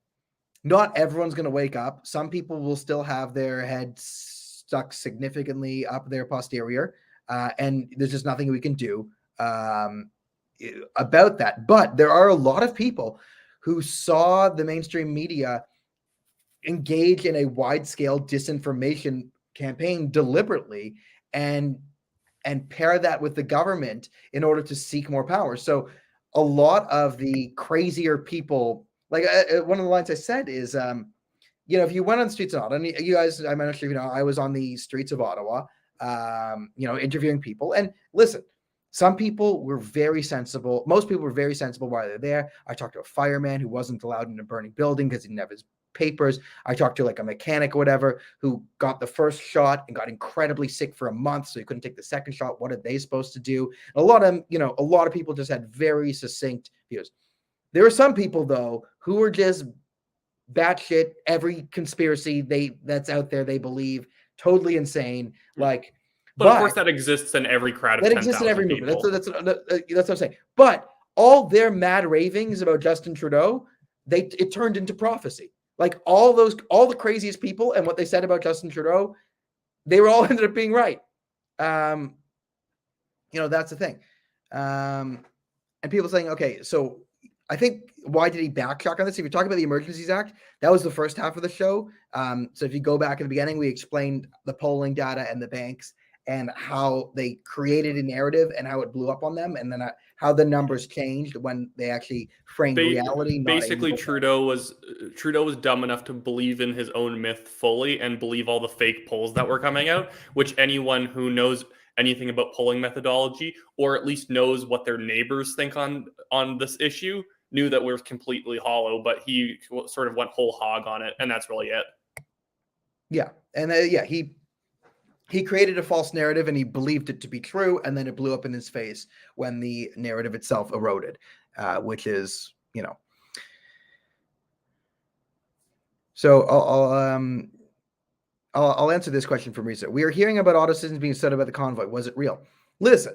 Not everyone's going to wake up. Some people will still have their heads stuck significantly up their posterior, and there's just nothing we can do about that. But there are a lot of people who saw the mainstream media engage in a wide-scale disinformation campaign deliberately and pair that with the government in order to seek more power. So a lot of the crazier people, like one of the lines I said is, if you went on the streets of Ottawa, and you guys, I'm not sure, I was on the streets of Ottawa, interviewing people. And listen, some people were very sensible. Most people were very sensible while they're there. I talked to a fireman who wasn't allowed in a burning building because he didn't have his papers. I talked to like a mechanic or whatever who got the first shot and got incredibly sick for a month, so he couldn't take the second shot. What are they supposed to do? And a lot of people just had very succinct views. There are some people, though, who were just batshit, every conspiracy that's out there they believe, totally insane. Like, but of course that exists in every crowd of 10,000 exists in every movement. That's what I'm saying. But all their mad ravings about Justin Trudeau, it turned into prophecy. Like all the craziest people and what they said about Justin Trudeau, they were all ended up being right. That's the thing. And people saying, okay, so I think, why did he backtrack on this? If you're talking about the Emergencies Act, that was the first half of the show. So if you go back in the beginning, we explained the polling data and the banks and how they created a narrative and how it blew up on them, and then how the numbers changed when they actually framed reality. Basically, Trudeau was dumb enough to believe in his own myth fully and believe all the fake polls that were coming out, which anyone who knows anything about polling methodology, or at least knows what their neighbors think on this issue, knew that we're completely hollow, but he sort of went whole hog on it, and that's really it. Yeah, and he created a false narrative, and he believed it to be true, and then it blew up in his face when the narrative itself eroded, which is, So I'll answer this question from Risa. We are hearing about auto citizens being upset about the convoy. Was it real? Listen,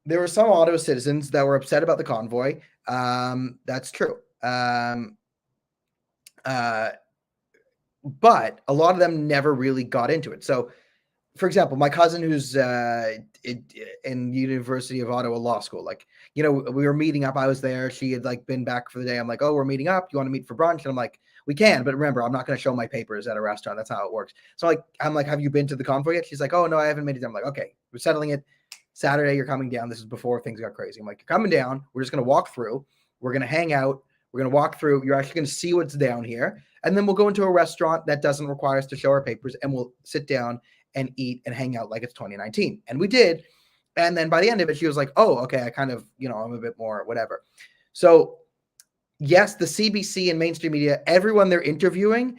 there were some auto citizens that were upset about the convoy. That's true. But a lot of them never really got into it. So for example, my cousin who's in University of Ottawa Law School, like, you know, we were meeting up. I was there. She had like been back for the day. I'm like, oh, we're meeting up. You want to meet for brunch? And I'm like, we can, but remember, I'm not going to show my papers at a restaurant. That's how it works. So I'm like, have you been to the convoy yet? She's like, oh no, I haven't made it down. I'm like, okay, we're settling it. Saturday, you're coming down. This is before things got crazy. I'm like, you're coming down. We're just going to walk through. We're going to hang out. We're going to walk through. You're actually going to see what's down here. And then we'll go into a restaurant that doesn't require us to show our papers, and we'll sit down and eat and hang out like it's 2019. And we did. And then by the end of it, she was like, oh, okay, I kind of, you know, I'm a bit more whatever. So yes, the CBC and mainstream media, everyone they're interviewing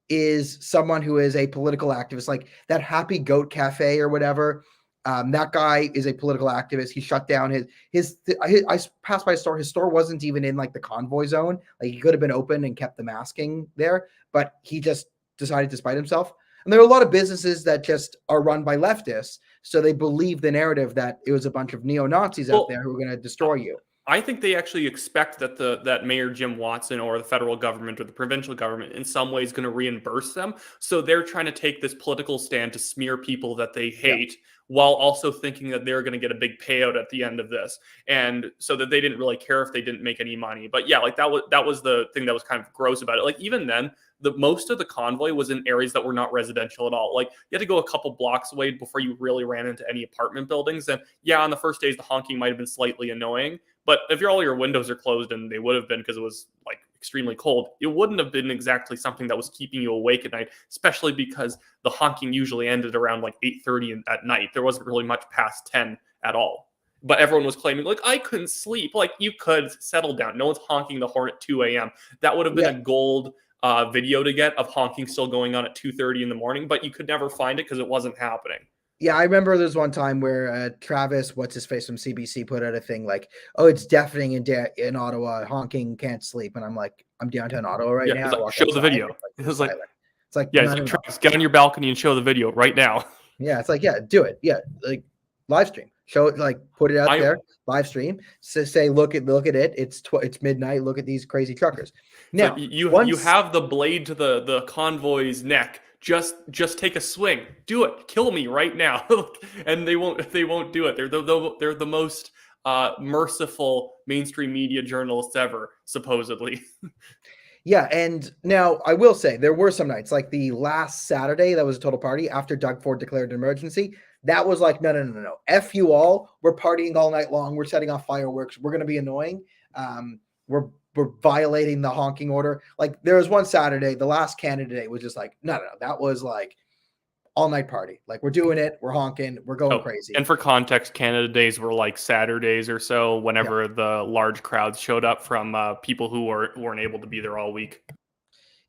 is someone who is a political activist, like that Happy Goat Cafe or whatever. That guy is a political activist. He shut down his I passed by a store. His store wasn't even in like the convoy zone. Like he could have been open and kept the masking there, but he just decided to spite himself. And there are a lot of businesses that just are run by leftists. So they believe the narrative that it was a bunch of neo-Nazis out there who were going to destroy you. I think they actually expect that that Mayor Jim Watson or the federal government or the provincial government in some way is going to reimburse them. So they're trying to take this political stand to smear people that they hate, while also thinking that they're going to get a big payout at the end of this. And so that they didn't really care if they didn't make any money. But yeah, like that was the thing that was kind of gross about it. Like even then, most of the convoy was in areas that were not residential at all. Like you had to go a couple blocks away before you really ran into any apartment buildings. And yeah, on the first days, the honking might have been slightly annoying. But if all your windows are closed, and they would have been because it was like extremely cold, it wouldn't have been exactly something that was keeping you awake at night, especially because the honking usually ended around like 8:30 at night. There wasn't really much past 10 at all. But everyone was claiming, like, I couldn't sleep. Like, you could settle down. No one's honking the horn at 2 a.m. That would have been a gold video to get of honking still going on at 2:30 in the morning, but you could never find it because it wasn't happening. Yeah, I remember there's one time where Travis, what's his face from CBC, put out a thing like, "Oh, it's deafening in Ottawa, honking, can't sleep," and I'm like, "I'm downtown Ottawa right now." Like, show the video. It was like, it's like, yeah, Travis, get on your balcony and show the video right now. Yeah, it's like, yeah, do it. Yeah, like live stream, show it, like put it out there, live stream. So say, look at it. It's midnight. Look at these crazy truckers. Now so you have the blade to the convoy's neck. Just take a swing. Do it. Kill me right now. And they won't do it. They're the most merciful mainstream media journalists ever, supposedly. Yeah, and now I will say there were some nights, like the last Saturday, that was a total party after Doug Ford declared an emergency. That was like, no. F you all. We're partying all night long. We're setting off fireworks. We're going to be annoying. We're violating the honking order. Like there was one Saturday, the last Canada Day was just like, no. That was like all night party. Like we're doing it. We're honking. We're going crazy. And for context, Canada Days were like Saturdays or so whenever the large crowds showed up from people who weren't able to be there all week.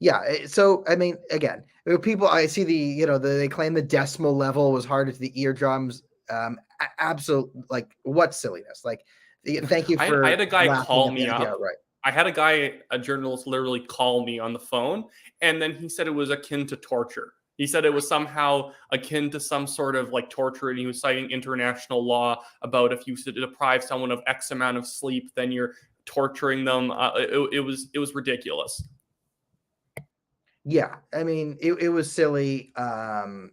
Yeah. So, I mean, again, people, I see they claim the decimal level was harder to the eardrums. Absolute, like what silliness. Like, thank you for I had a guy call me up. Right. I had a journalist literally call me on the phone, and then he said it was akin to torture. He said it was somehow akin to some sort of like torture, and he was citing international law about if you deprive someone of X amount of sleep, then you're torturing them. It was ridiculous. Yeah, I mean, it was silly. Yeah,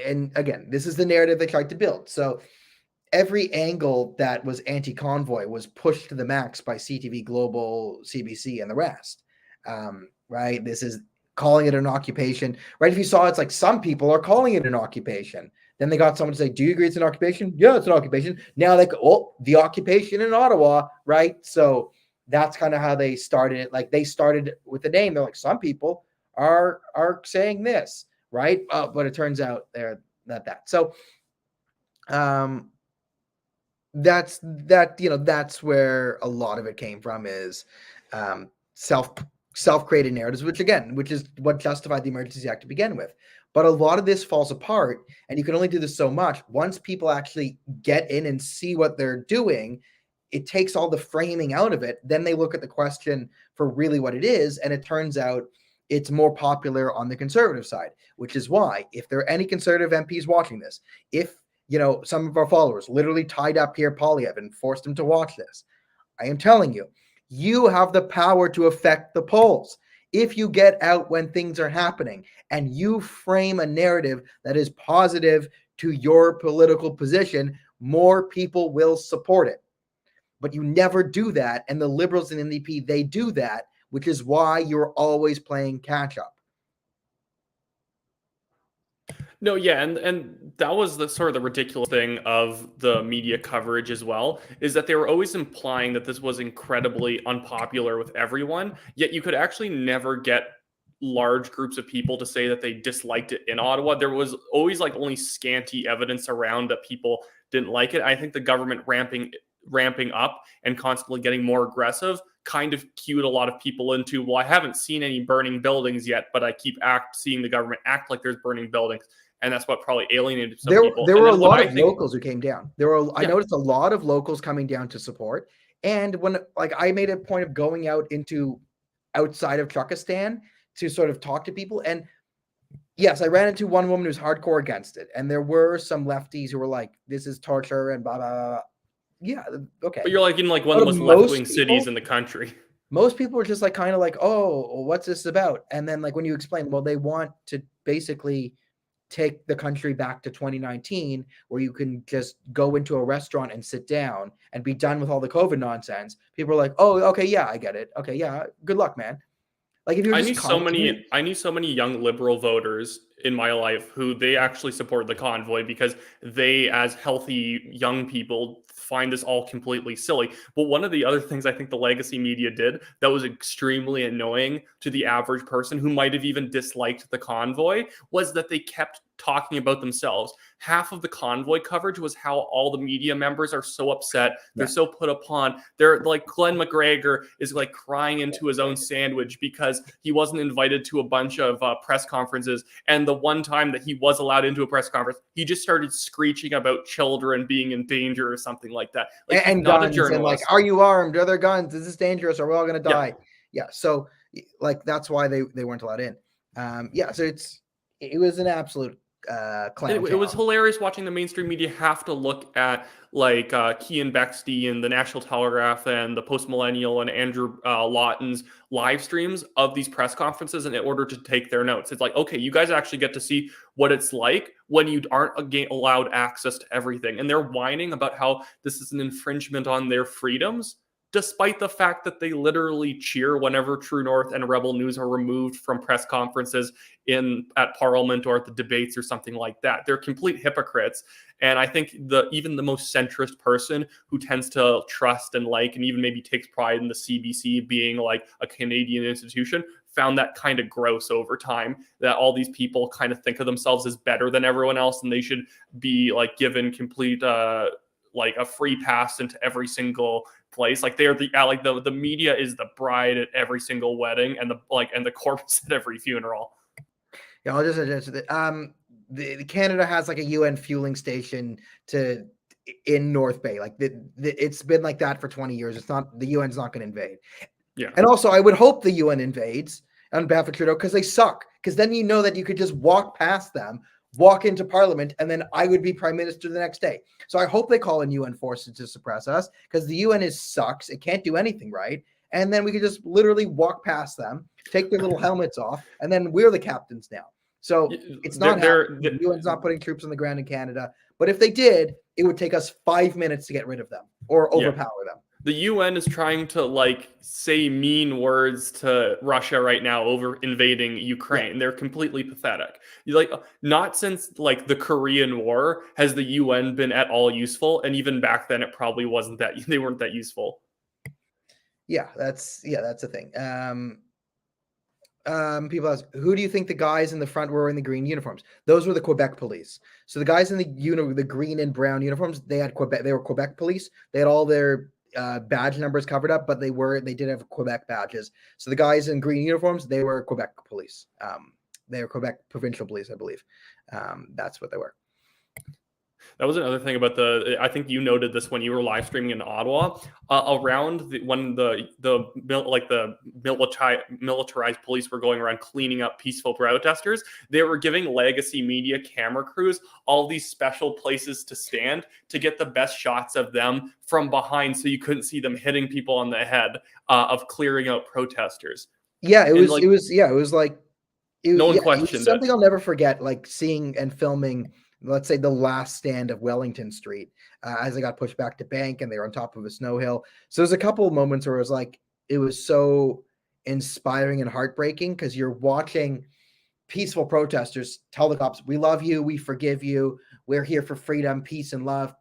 and again, this is the narrative they tried to build. So every angle that was anti-convoy was pushed to the max by CTV Global, CBC, and the rest. Right? This is calling it an occupation. Right? If you saw, it's like some people are calling it an occupation. Then they got someone to say, "Do you agree it's an occupation?" "Yeah, it's an occupation." Now they go, "Oh, the occupation in Ottawa," right? So that's kind of how they started it. Like they started with the name. They're like, some people are saying this, right? But it turns out they're not that. So that's where a lot of it came from, is self-created narratives, which is what justified the Emergencies Act to begin with. But a lot of this falls apart, and you can only do this so much. Once people actually get in and see what they're doing, it takes all the framing out of it. Then they look at the question for really what it is, and it turns out it's more popular on the conservative side, which is why, if there are any conservative MPs watching this, if some of our followers literally tied up Pierre Poilievre and forced him to watch this, I am telling you, you have the power to affect the polls. if you get out when things are happening and you frame a narrative that is positive to your political position, more people will support it. But you never do that. And the Liberals and NDP, they do that, which is why you're always playing catch up. No, yeah, and that was the sort of the ridiculous thing of the media coverage as well, is that they were always implying that this was incredibly unpopular with everyone, yet you could actually never get large groups of people to say that they disliked it in Ottawa. There was always like only scanty evidence around that people didn't like it. I think the government ramping up and constantly getting more aggressive kind of cued a lot of people into, well, I haven't seen any burning buildings yet, but I keep seeing the government act like there's burning buildings. And that's what probably alienated some people. There were a lot of locals who came down. I noticed a lot of locals coming down to support. And when I made a point of going out into outside of Truckistan to sort of talk to people. And yes, I ran into one woman who's hardcore against it. And there were some lefties who were like, this is torture and blah, blah, blah. Yeah, okay. But you're like in like one of the most left-wing cities in the country. Most people are just like kind of like, oh, what's this about? And then like when you explain, well, they want to basically take the country back to 2019, where you can just go into a restaurant and sit down and be done with all the COVID nonsense. People are like, oh, okay, yeah, I get it. Okay, yeah, good luck, man. Like if you're I knew so many young Liberal voters in my life who they actually support the convoy because they, as healthy young people, find this all completely silly. But one of the other things I think the legacy media did that was extremely annoying to the average person who might have even disliked the convoy was that they kept talking about themselves. Half of the convoy coverage was how all the media members are so upset. They're so put upon. They're like, Glenn McGregor is like crying into his own sandwich because he wasn't invited to a bunch of press conferences. And the one time that he was allowed into a press conference, he just started screeching about children being in danger or something like that. Like, and not guns, a journalist. and like, are you armed? Are there guns? Is this dangerous? Are we all going to die? Yeah. So like, that's why they weren't allowed in. So it was an absolute clown. It was hilarious watching the mainstream media have to look at like Cian Bexty and the National Telegraph and the Post Millennial and Andrew Lawton's live streams of these press conferences in order to take their notes. It's like, okay, you guys actually get to see what it's like when you aren't allowed access to everything. And they're whining about how this is an infringement on their freedoms, despite the fact that they literally cheer whenever True North and Rebel News are removed from press conferences at Parliament or at the debates or something like that. They're complete hypocrites. And I think even the most centrist person who tends to trust and like, and even maybe takes pride in the CBC being like a Canadian institution, found that kind of gross over time, that all these people kind of think of themselves as better than everyone else and they should be like given complete like a free pass into every single place. Like they're the media is the bride at every single wedding and the corpse at every funeral. Yeah, I'll just address it. The Canada has like a UN fueling station in North Bay. Like it's been like that for 20 years. It's not, the UN's not going to invade. Yeah. And also I would hope the UN invades on behalf of Trudeau because they suck. Because then you know that you could just walk past them, walk into Parliament, and then I would be Prime Minister the next day. So I hope they call in UN forces to suppress us because the UN sucks. It can't do anything right. And then we could just literally walk past them, take their little helmets off, and then we're the captains now. So it's not the UN's not putting troops on the ground in Canada. But if they did, it would take us 5 minutes to get rid of them or overpower them. The UN is trying to like say mean words to Russia right now over invading Ukraine. Yeah. They're completely pathetic. Like not since like the Korean War has the UN been at all useful, and even back then it probably wasn't that they weren't that useful. Yeah, that's the thing. People ask, who do you think the guys in the front were in the green uniforms? Those were the Quebec police. So the guys in the green and brown uniforms, they were Quebec police. They had all their badge numbers covered up, but they did have Quebec badges. So the guys in green uniforms, they were Quebec police. They were Quebec provincial police, I believe. That's what they were. That was another thing about I think you noted this when you were live streaming in Ottawa, around when the militarized police were going around cleaning up peaceful protesters. They were giving legacy media camera crews all these special places to stand to get the best shots of them from behind, so you couldn't see them hitting people on the head of clearing out protesters. Yeah, And like, it was like no one it was questioned it. something I'll never forget, like seeing and filming, let's say, the last stand of Wellington Street as they got pushed back to Bank and they were on top of a snow hill. So there's a couple of moments where it was like, it was so inspiring and heartbreaking because you're watching peaceful protesters tell the cops, we love you, we forgive you, we're here for freedom, peace and love,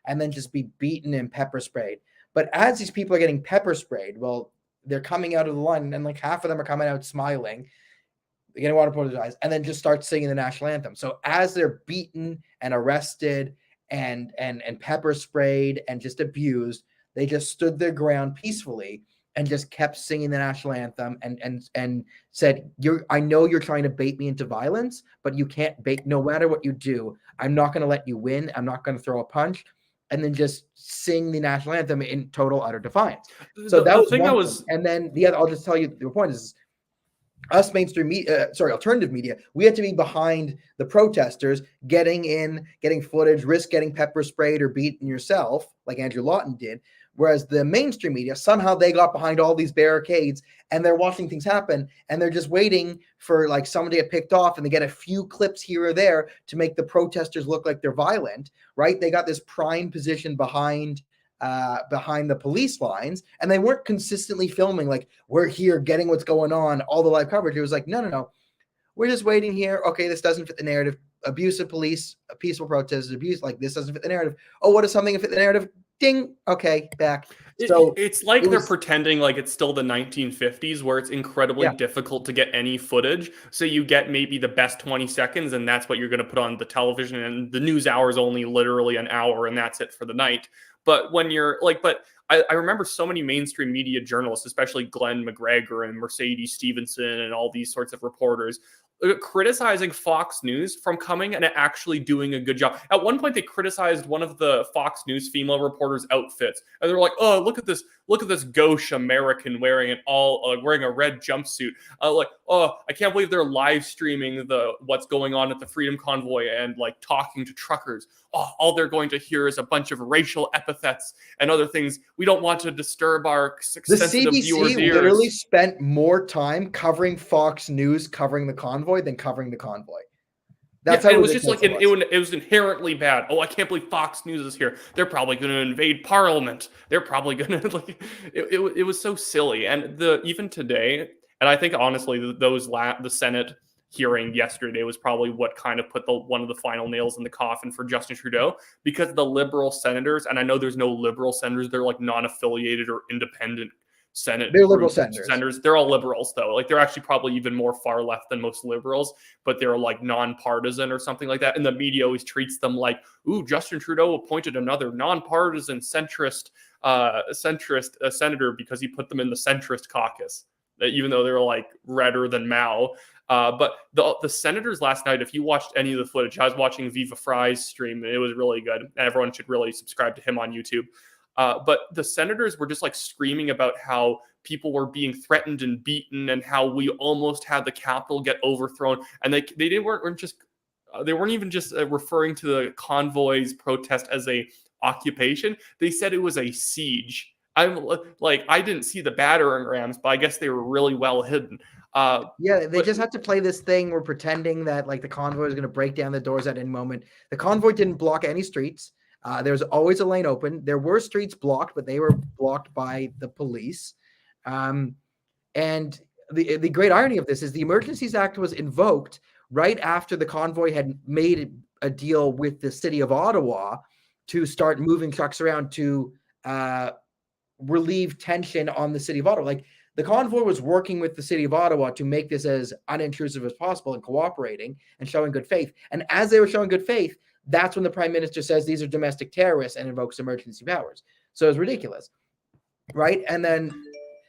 and then just be beaten and pepper sprayed. But as these people are getting pepper sprayed, well, they're coming out of the line and like half of them are coming out smiling, they're getting water poured in their eyes, and then just start singing the national anthem. So as they're beaten and arrested and pepper sprayed and just abused, they just stood their ground peacefully and just kept singing the national anthem and said, I know you're trying to bait me into violence, but you can't bait. No matter what you do, I'm not going to let you win. I'm not going to throw a punch. And then just sing the national anthem in total utter defiance. So that was one thing. And then the other, I'll just tell you the point is, us mainstream media, alternative media, we had to be behind the protesters, getting footage, risk getting pepper sprayed or beaten yourself, like Andrew Lawton did. Whereas the mainstream media, somehow they got behind all these barricades and they're watching things happen and they're just waiting for like someone to get picked off and they get a few clips here or there to make the protesters look like they're violent, right? They got this prime position behind the police lines, and they weren't consistently filming like, we're here getting what's going on, all the live coverage. It was like, no, we're just waiting here. Okay, this doesn't fit the narrative. Abuse of police, a peaceful protest, abuse, like this doesn't fit the narrative. Oh, what is something that fit the narrative? Ding. Okay, back. So it's like they're pretending like it's still the 1950s where it's incredibly difficult to get any footage. So you get maybe the best 20 seconds and that's what you're going to put on the television, and the news hour is only literally an hour and that's it for the night. But when you're like, I remember so many mainstream media journalists, especially Glenn McGregor and Mercedes Stevenson and all these sorts of reporters, criticizing Fox News from coming and actually doing a good job. At one point, they criticized one of the Fox News female reporters' outfits, and they're like, "Oh, look at this gauche American wearing a red jumpsuit. Like, oh, I can't believe they're live streaming what's going on at the Freedom Convoy and like talking to truckers. Oh, all they're going to hear is a bunch of racial epithets and other things. We don't want to disturb our sensitive viewers' ears." The CBC literally spent more time covering Fox News, covering the convoy, than covering the convoy. That's how it was just like it was inherently bad. Oh, I can't believe Fox News is here. They're probably going to invade Parliament. They're probably going to like. It was so silly, and even today, and I think honestly, the Senate hearing yesterday was probably what kind of put one of the final nails in the coffin for Justin Trudeau, because the Liberal senators, and I know there's no Liberal senators, they're like non-affiliated or independent Senate. They're Liberal senators. They're all liberals, though. Like, they're actually probably even more far left than most liberals, but they're like nonpartisan or something like that. And the media always treats them like, ooh, Justin Trudeau appointed another nonpartisan centrist senator because he put them in the centrist caucus, even though they're like redder than Mao. But the senators last night, if you watched any of the footage, I was watching Viva Fry's stream, and it was really good. And everyone should really subscribe to him on YouTube. But the senators were just like screaming about how people were being threatened and beaten, and how we almost had the Capitol get overthrown. And they weren't even just referring to the convoy's protest as a occupation. They said it was a siege. I'm like, I didn't see the battering rams, but I guess they were really well hidden. They just had to play this thing. We're pretending that like the convoy is going to break down the doors at any moment. The convoy didn't block any streets. There's always a lane open. There were streets blocked, but they were blocked by the police. And the great irony of this is the Emergencies Act was invoked right after the convoy had made a deal with the city of Ottawa to start moving trucks around to relieve tension on the city of Ottawa. Like, the convoy was working with the city of Ottawa to make this as unintrusive as possible and cooperating and showing good faith. And as they were showing good faith, that's when the Prime Minister says these are domestic terrorists and invokes emergency powers. So it's ridiculous, right? And then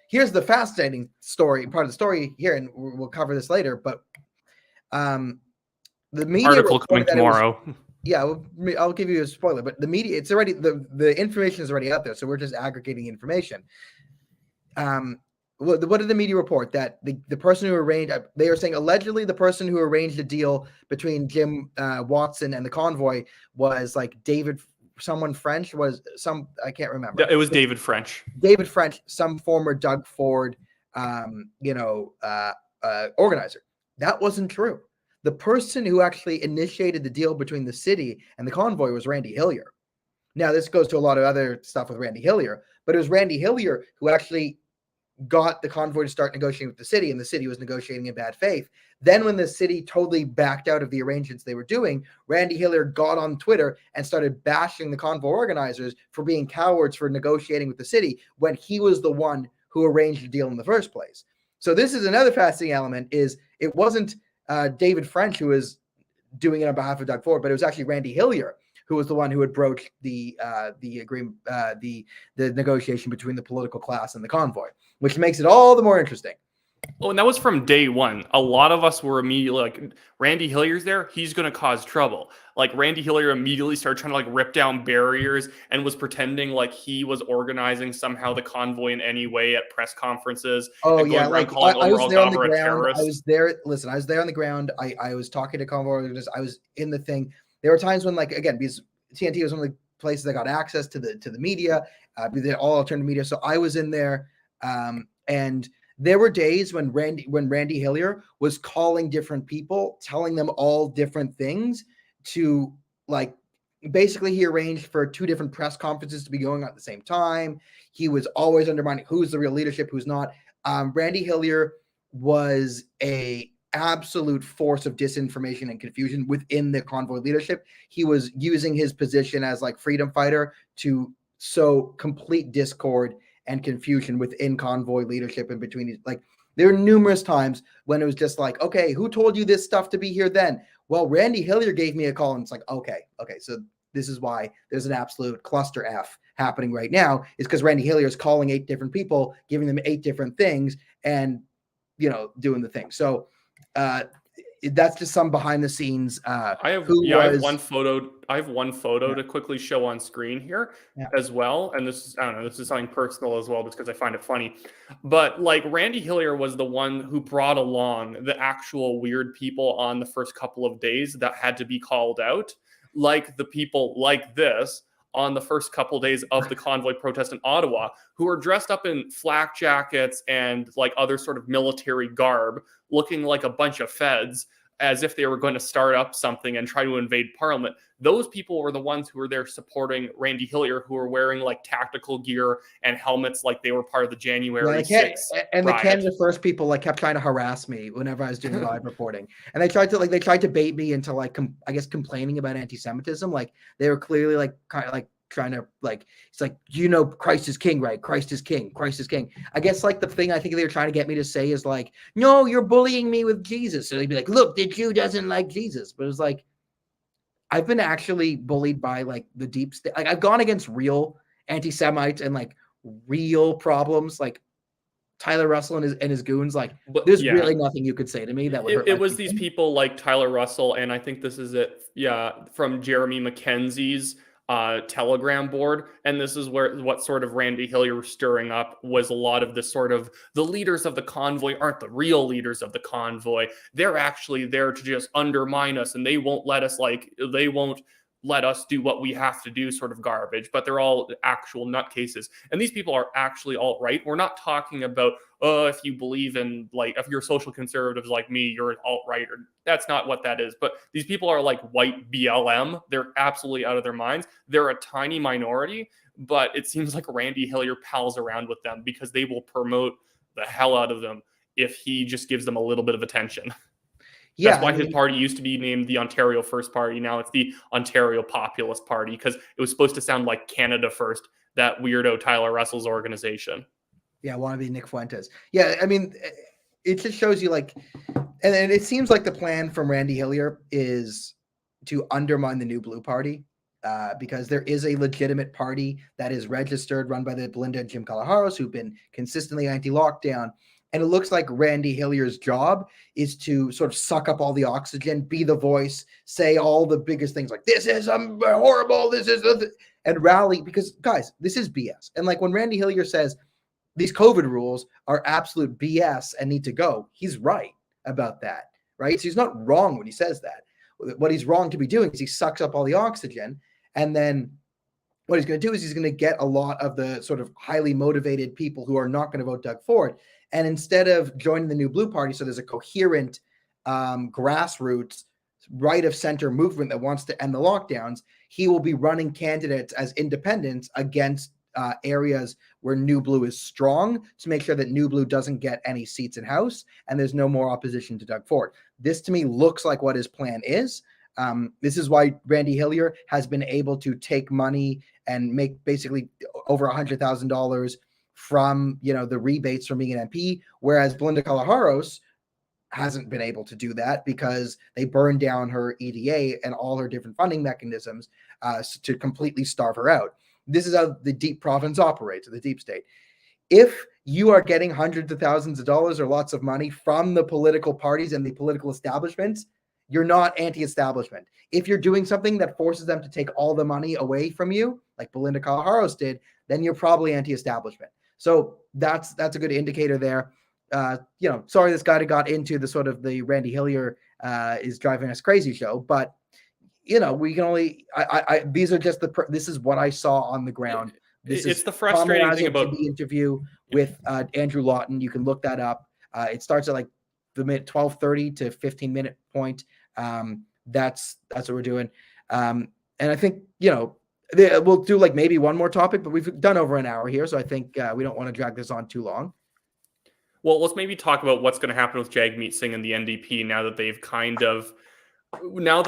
here's the fascinating part of the story here, and we'll cover this later, but the media article coming tomorrow. I'll give you a spoiler, but the media, it's already, the information is already out there, so we're just aggregating information. What did the media report? That the person who arranged, they were saying allegedly the person who arranged the deal between Jim Watson and the convoy was like someone French, I can't remember. It was David French. David French, some former Doug Ford organizer. That wasn't true. The person who actually initiated the deal between the city and the convoy was Randy Hillier. Now, this goes to a lot of other stuff with Randy Hillier, but it was Randy Hillier who actually got the convoy to start negotiating with the city, and the city was negotiating in bad faith. Then when the city totally backed out of the arrangements they were doing, Randy Hillier got on Twitter and started bashing the convoy organizers for being cowards for negotiating with the city when he was the one who arranged the deal in the first place. So this is another fascinating element, is it wasn't David French who was doing it on behalf of Doug Ford, but it was actually Randy Hillier who was the one who had broached the agreement, the negotiation between the political class and the convoy, which makes it all the more interesting. Oh, and that was from day one. A lot of us were immediately like, Randy Hillier's there, he's going to cause trouble. Like, Randy Hillier immediately started trying to like rip down barriers and was pretending like he was organizing somehow the convoy in any way at press conferences. Oh and yeah, like I was there on the ground. I was there. Listen, I was there on the ground. I was talking to convoy organizers. I was in the thing. There were times when, like, again, because TNT was one of the places that got access to the media, all alternative media. So I was in there, and there were days when Randy Hillier was calling different people, telling them all different things to, like, basically he arranged for 2 different press conferences to be going on at the same time. He was always undermining who's the real leadership, who's not. Randy Hillier was a absolute force of disinformation and confusion within the convoy leadership. He was using his position as like freedom fighter to sow complete discord and confusion within convoy leadership and between these. Like, there were numerous times when it was just like, okay, who told you this stuff to be here then? Well, Randy Hillier gave me a call, and it's like, okay, so this is why there's an absolute cluster F happening right now, is because Randy Hillier is calling 8 different people, giving them 8 different things, and doing the thing. So that's just some behind the scenes. I have one photo. I have one photo to quickly show on screen here as well. And this is, I don't know, this is something personal as well, just because I find it funny. But like, Randy Hillier was the one who brought along the actual weird people on the first couple of days that had to be called out, like the people like this on the first couple days of the convoy protest in Ottawa, who are dressed up in flak jackets and like other sort of military garb, looking like a bunch of feds, as if they were going to start up something and try to invade Parliament. Those people were the ones who were there supporting Randy Hillier, who were wearing like tactical gear and helmets like they were part of the January 6th and riot. The Canada First people like kept trying to harass me whenever I was doing live reporting, and they tried to bait me into like I guess complaining about anti-Semitism. Like, they were clearly like kind of like trying to, like, it's like, Christ is king, right? Christ is king. Christ is king. I guess like the thing I think they were trying to get me to say is like, no, you're bullying me with Jesus. So they'd be like, look, the Jew doesn't like Jesus. But it's like, I've been actually bullied by like the deep state. Like, I've gone against real anti-Semites and like real problems, like Tyler Russell and his goons. Like, there's really nothing you could say to me that would hurt. It was these people like Tyler Russell, and I think this is it. Yeah, from Jeremy McKenzie's Telegram board, and this is what sort of Randy Hillier was stirring up was a lot of this sort of, the leaders of the convoy aren't the real leaders of the convoy. They're actually there to just undermine us, and they won't let us do what we have to do, sort of garbage. But they're all actual nutcases, and these people are actually alt-right. We're not talking about, if you believe in, like, if you're social conservatives like me, you're an alt-right, or that's not what that is. But these people are like white BLM. They're absolutely out of their minds. They're a tiny minority, but it seems like Randy Hillier pals around with them because they will promote the hell out of them if he just gives them a little bit of attention. Yeah, that's why his party used to be named the Ontario First Party. Now it's the Ontario Populist Party, because it was supposed to sound like Canada First, that weirdo Tyler Russell's organization. Yeah, I want to be Nick Fuentes. Yeah, I mean, it just shows you, like, and it seems like the plan from Randy Hillier is to undermine the New Blue Party, because there is a legitimate party that is registered, run by the Belinda and Jim Kalaharos, who've been consistently anti-lockdown. And it looks like Randy Hillier's job is to sort of suck up all the oxygen, be the voice, say all the biggest things like, this is horrible, this is, and rally, because, guys, this is BS. And like, when Randy Hillier says these COVID rules are absolute BS and need to go, he's right about that, right? So he's not wrong when he says that. What he's wrong to be doing is he sucks up all the oxygen, and then what he's going to do is he's going to get a lot of the sort of highly motivated people who are not going to vote Doug Ford, And instead of joining the New Blue Party, so there's a coherent grassroots right of center movement that wants to end the lockdowns, he will be running candidates as independents against areas where New Blue is strong to make sure that New Blue doesn't get any seats in House and there's no more opposition to Doug Ford. This to me looks like what his plan is. This is why Randy Hillier has been able to take money and make basically over $100,000 from the rebates from being an MP, whereas Belinda Kalaharos hasn't been able to do that because they burned down her EDA and all her different funding mechanisms to completely starve her out. This is how the deep province operates, the deep state. If you are getting hundreds of thousands of dollars or lots of money from the political parties and the political establishments, you're not anti-establishment. If you're doing something that forces them to take all the money away from you, like Belinda Kalaharos did, then you're probably anti-establishment. So that's a good indicator there. Sorry this guy got into the sort of the Randy Hillier is driving us crazy show, but we can only these are just this is what I saw on the ground. It's the frustrating thing about the interview with Andrew Lawton. You can look that up. It starts at like the 12:30 to 15-minute point. That's what we're doing. And I think we'll do like maybe one more topic, but we've done over an hour here, so I think we don't want to drag this on too long. Well, let's maybe talk about what's going to happen with Jagmeet Singh and the NDP now that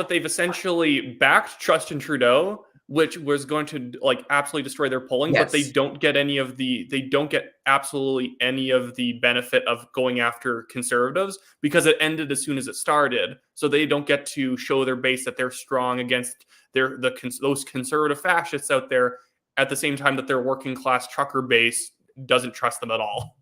they've essentially backed Justin Trudeau, which was going to absolutely destroy their polling, yes. But they don't get absolutely any of the benefit of going after conservatives because it ended as soon as it started. So they don't get to show their base that they're strong against those conservative fascists out there at the same time that their working class trucker base doesn't trust them at all.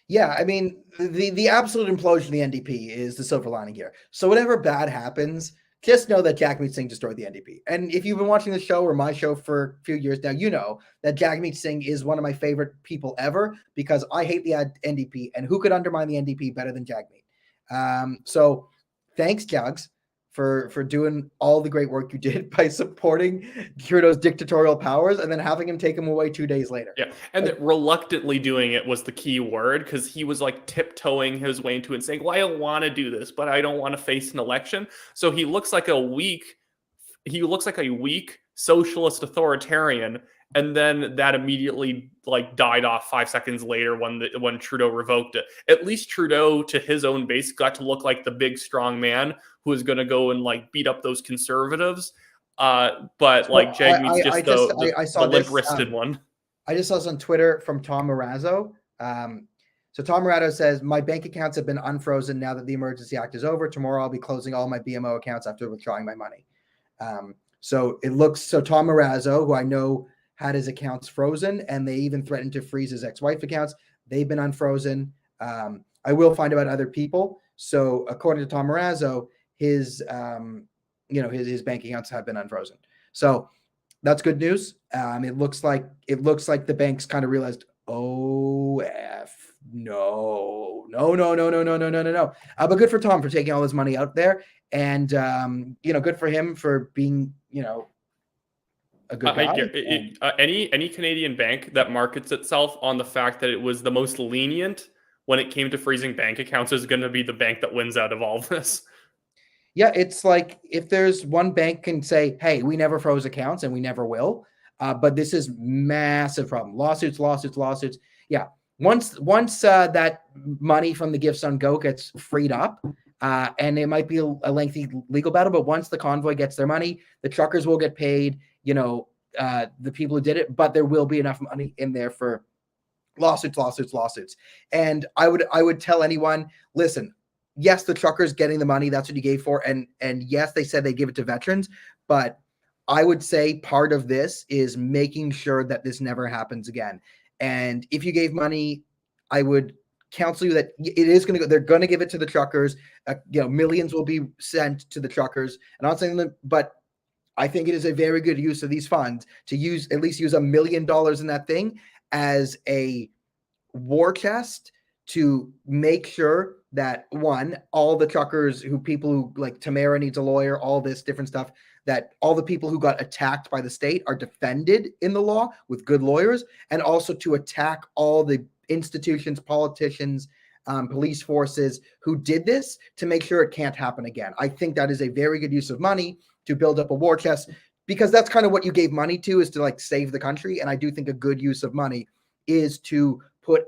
Yeah, I mean, the absolute implosion of the NDP is the silver lining here. So whatever bad happens, just know that Jagmeet Singh destroyed the NDP. And if you've been watching the show or my show for a few years now, you know that Jagmeet Singh is one of my favorite people ever because I hate the NDP. And who could undermine the NDP better than Jagmeet? So thanks, Jags, for doing all the great work you did by supporting Trudeau's dictatorial powers and then having him take him away 2 days later. Yeah, and reluctantly doing it was the key word because he was tiptoeing his way into it and saying, well, I don't want to do this, but I don't want to face an election. So he looks like a weak socialist authoritarian. And then that immediately died off 5 seconds later when Trudeau revoked it. At least Trudeau, to his own base, got to look like the big strong man who is going to go and beat up those conservatives. But Jagmeet's just the limp-wristed one. I just saw this on Twitter from Tom Marazzo. So Tom Marazzo says, my bank accounts have been unfrozen now that the Emergency Act is over. Tomorrow I'll be closing all my BMO accounts after withdrawing my money. So Tom Marazzo, who I know had his accounts frozen, and they even threatened to freeze his ex-wife accounts. They've been unfrozen. I will find about other people. So according to Tom Marazzo, his bank accounts have been unfrozen. So that's good news. It looks like the banks kind of realized, no. But good for Tom for taking all his money out there, and good for him for being a good guy. Any Canadian bank that markets itself on the fact that it was the most lenient when it came to freezing bank accounts is going to be the bank that wins out of all of this. Yeah, it's like if there's one bank can say, hey, we never froze accounts and we never will, but this is massive problem. Lawsuits. Yeah, once that money from the Gifts on Go gets freed up, and it might be a lengthy legal battle, but once the convoy gets their money, the truckers will get paid, the people who did it, but there will be enough money in there for lawsuits. And I would tell anyone, listen, yes, the truckers getting the money, that's what you gave for. And yes, they said they give it to veterans, but I would say part of this is making sure that this never happens again. And if you gave money, I would counsel you that it is going to go, they're going to give it to the truckers. Millions will be sent to the truckers. And I'm not saying that, but I think it is a very good use of these funds to at least use $1 million in that thing as a war chest to make sure that all the truckers people who like Tamara needs a lawyer, all this different stuff, that all the people who got attacked by the state are defended in the law with good lawyers, and also to attack all the institutions, politicians, police forces who did this to make sure it can't happen again. I think that is a very good use of money to build up a war chest, because that's kind of what you gave money to, is to like save the country. And I do think a good use of money is to put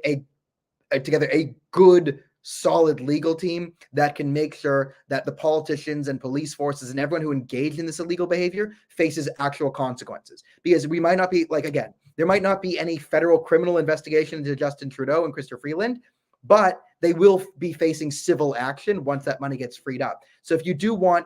together a good, solid legal team that can make sure that the politicians and police forces and everyone who engaged in this illegal behavior faces actual consequences. Because we might not be, like, again, there might not be any federal criminal investigation into Justin Trudeau and Christopher Freeland, but they will be facing civil action once that money gets freed up. So if you do want,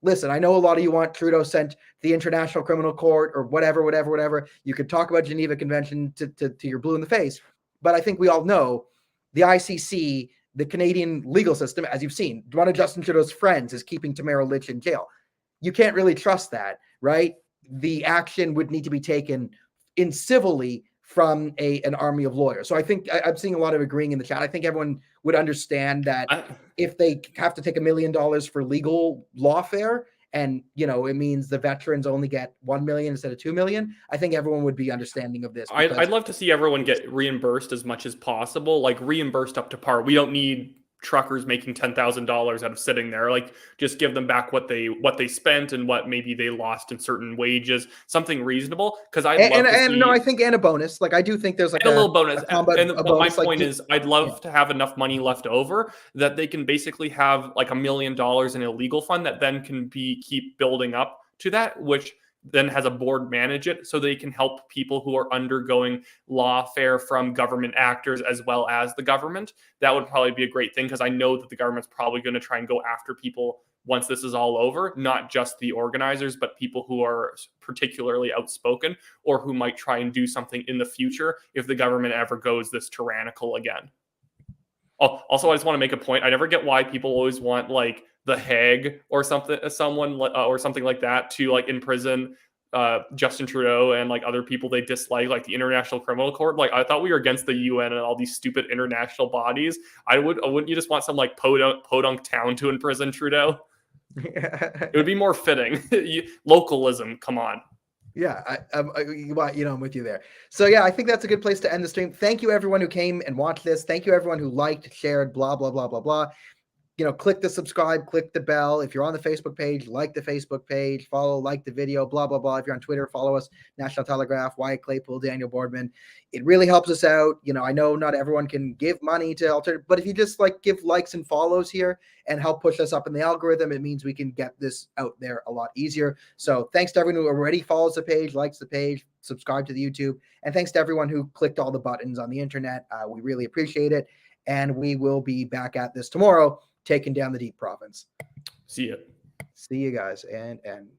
listen, I know a lot of you want Trudeau sent to the International Criminal Court or whatever. You could talk about Geneva Convention to your blue in the face. But I think we all know the ICC, the Canadian legal system, as you've seen, one of Justin Trudeau's friends is keeping Tamara Lich in jail. You can't really trust that, right? The action would need to be taken in civilly from an army of lawyers. So I think I'm seeing a lot of agreeing in the chat. I think everyone would understand that if they have to take $1 million for legal lawfare, and it means the veterans only get 1 million instead of 2 million, I think everyone would be understanding of this. I'd love to see everyone get reimbursed as much as possible, like reimbursed up to par. We don't need truckers making $10,000 out of sitting there. Like, just give them back what they spent and what maybe they lost in certain wages, something reasonable. Because I think a bonus. Like, I do think there's like a little bonus. My bonus, point is, I'd love to have enough money left over that they can basically have like $1 million in a legal fund that then can keep building up to that, which then has a board manage it, so they can help people who are undergoing lawfare from government actors as well as the government. That would probably be a great thing, because I know that the government's probably going to try and go after people once this is all over, not just the organizers, but people who are particularly outspoken or who might try and do something in the future if the government ever goes this tyrannical again. Also, I just want to make a point. I never get why people always want like the Hague or something like that to like imprison Justin Trudeau and like other people they dislike, like the International Criminal Court. Like, I thought we were against the UN and all these stupid international bodies. Wouldn't you just want some like podunk town to imprison Trudeau? It would be more fitting. Localism, come on. Yeah, I'm with you there. So yeah, I think that's a good place to end the stream. Thank you everyone who came and watched this. Thank you everyone who liked, shared, blah, blah, blah, blah, blah. Click the subscribe, click the bell. If you're on the Facebook page, like the Facebook page, follow, like the video, blah, blah, blah. If you're on Twitter, follow us, National Telegraph, Wyatt Claypool, Daniel Bordman. It really helps us out. I know not everyone can give money to alter, but if you just give likes and follows here and help push us up in the algorithm, it means we can get this out there a lot easier. So thanks to everyone who already follows the page, likes the page, subscribe to the YouTube, and thanks to everyone who clicked all the buttons on the internet. We really appreciate it. And we will be back at this tomorrow, taking down the Deep Province. See ya. See you guys, and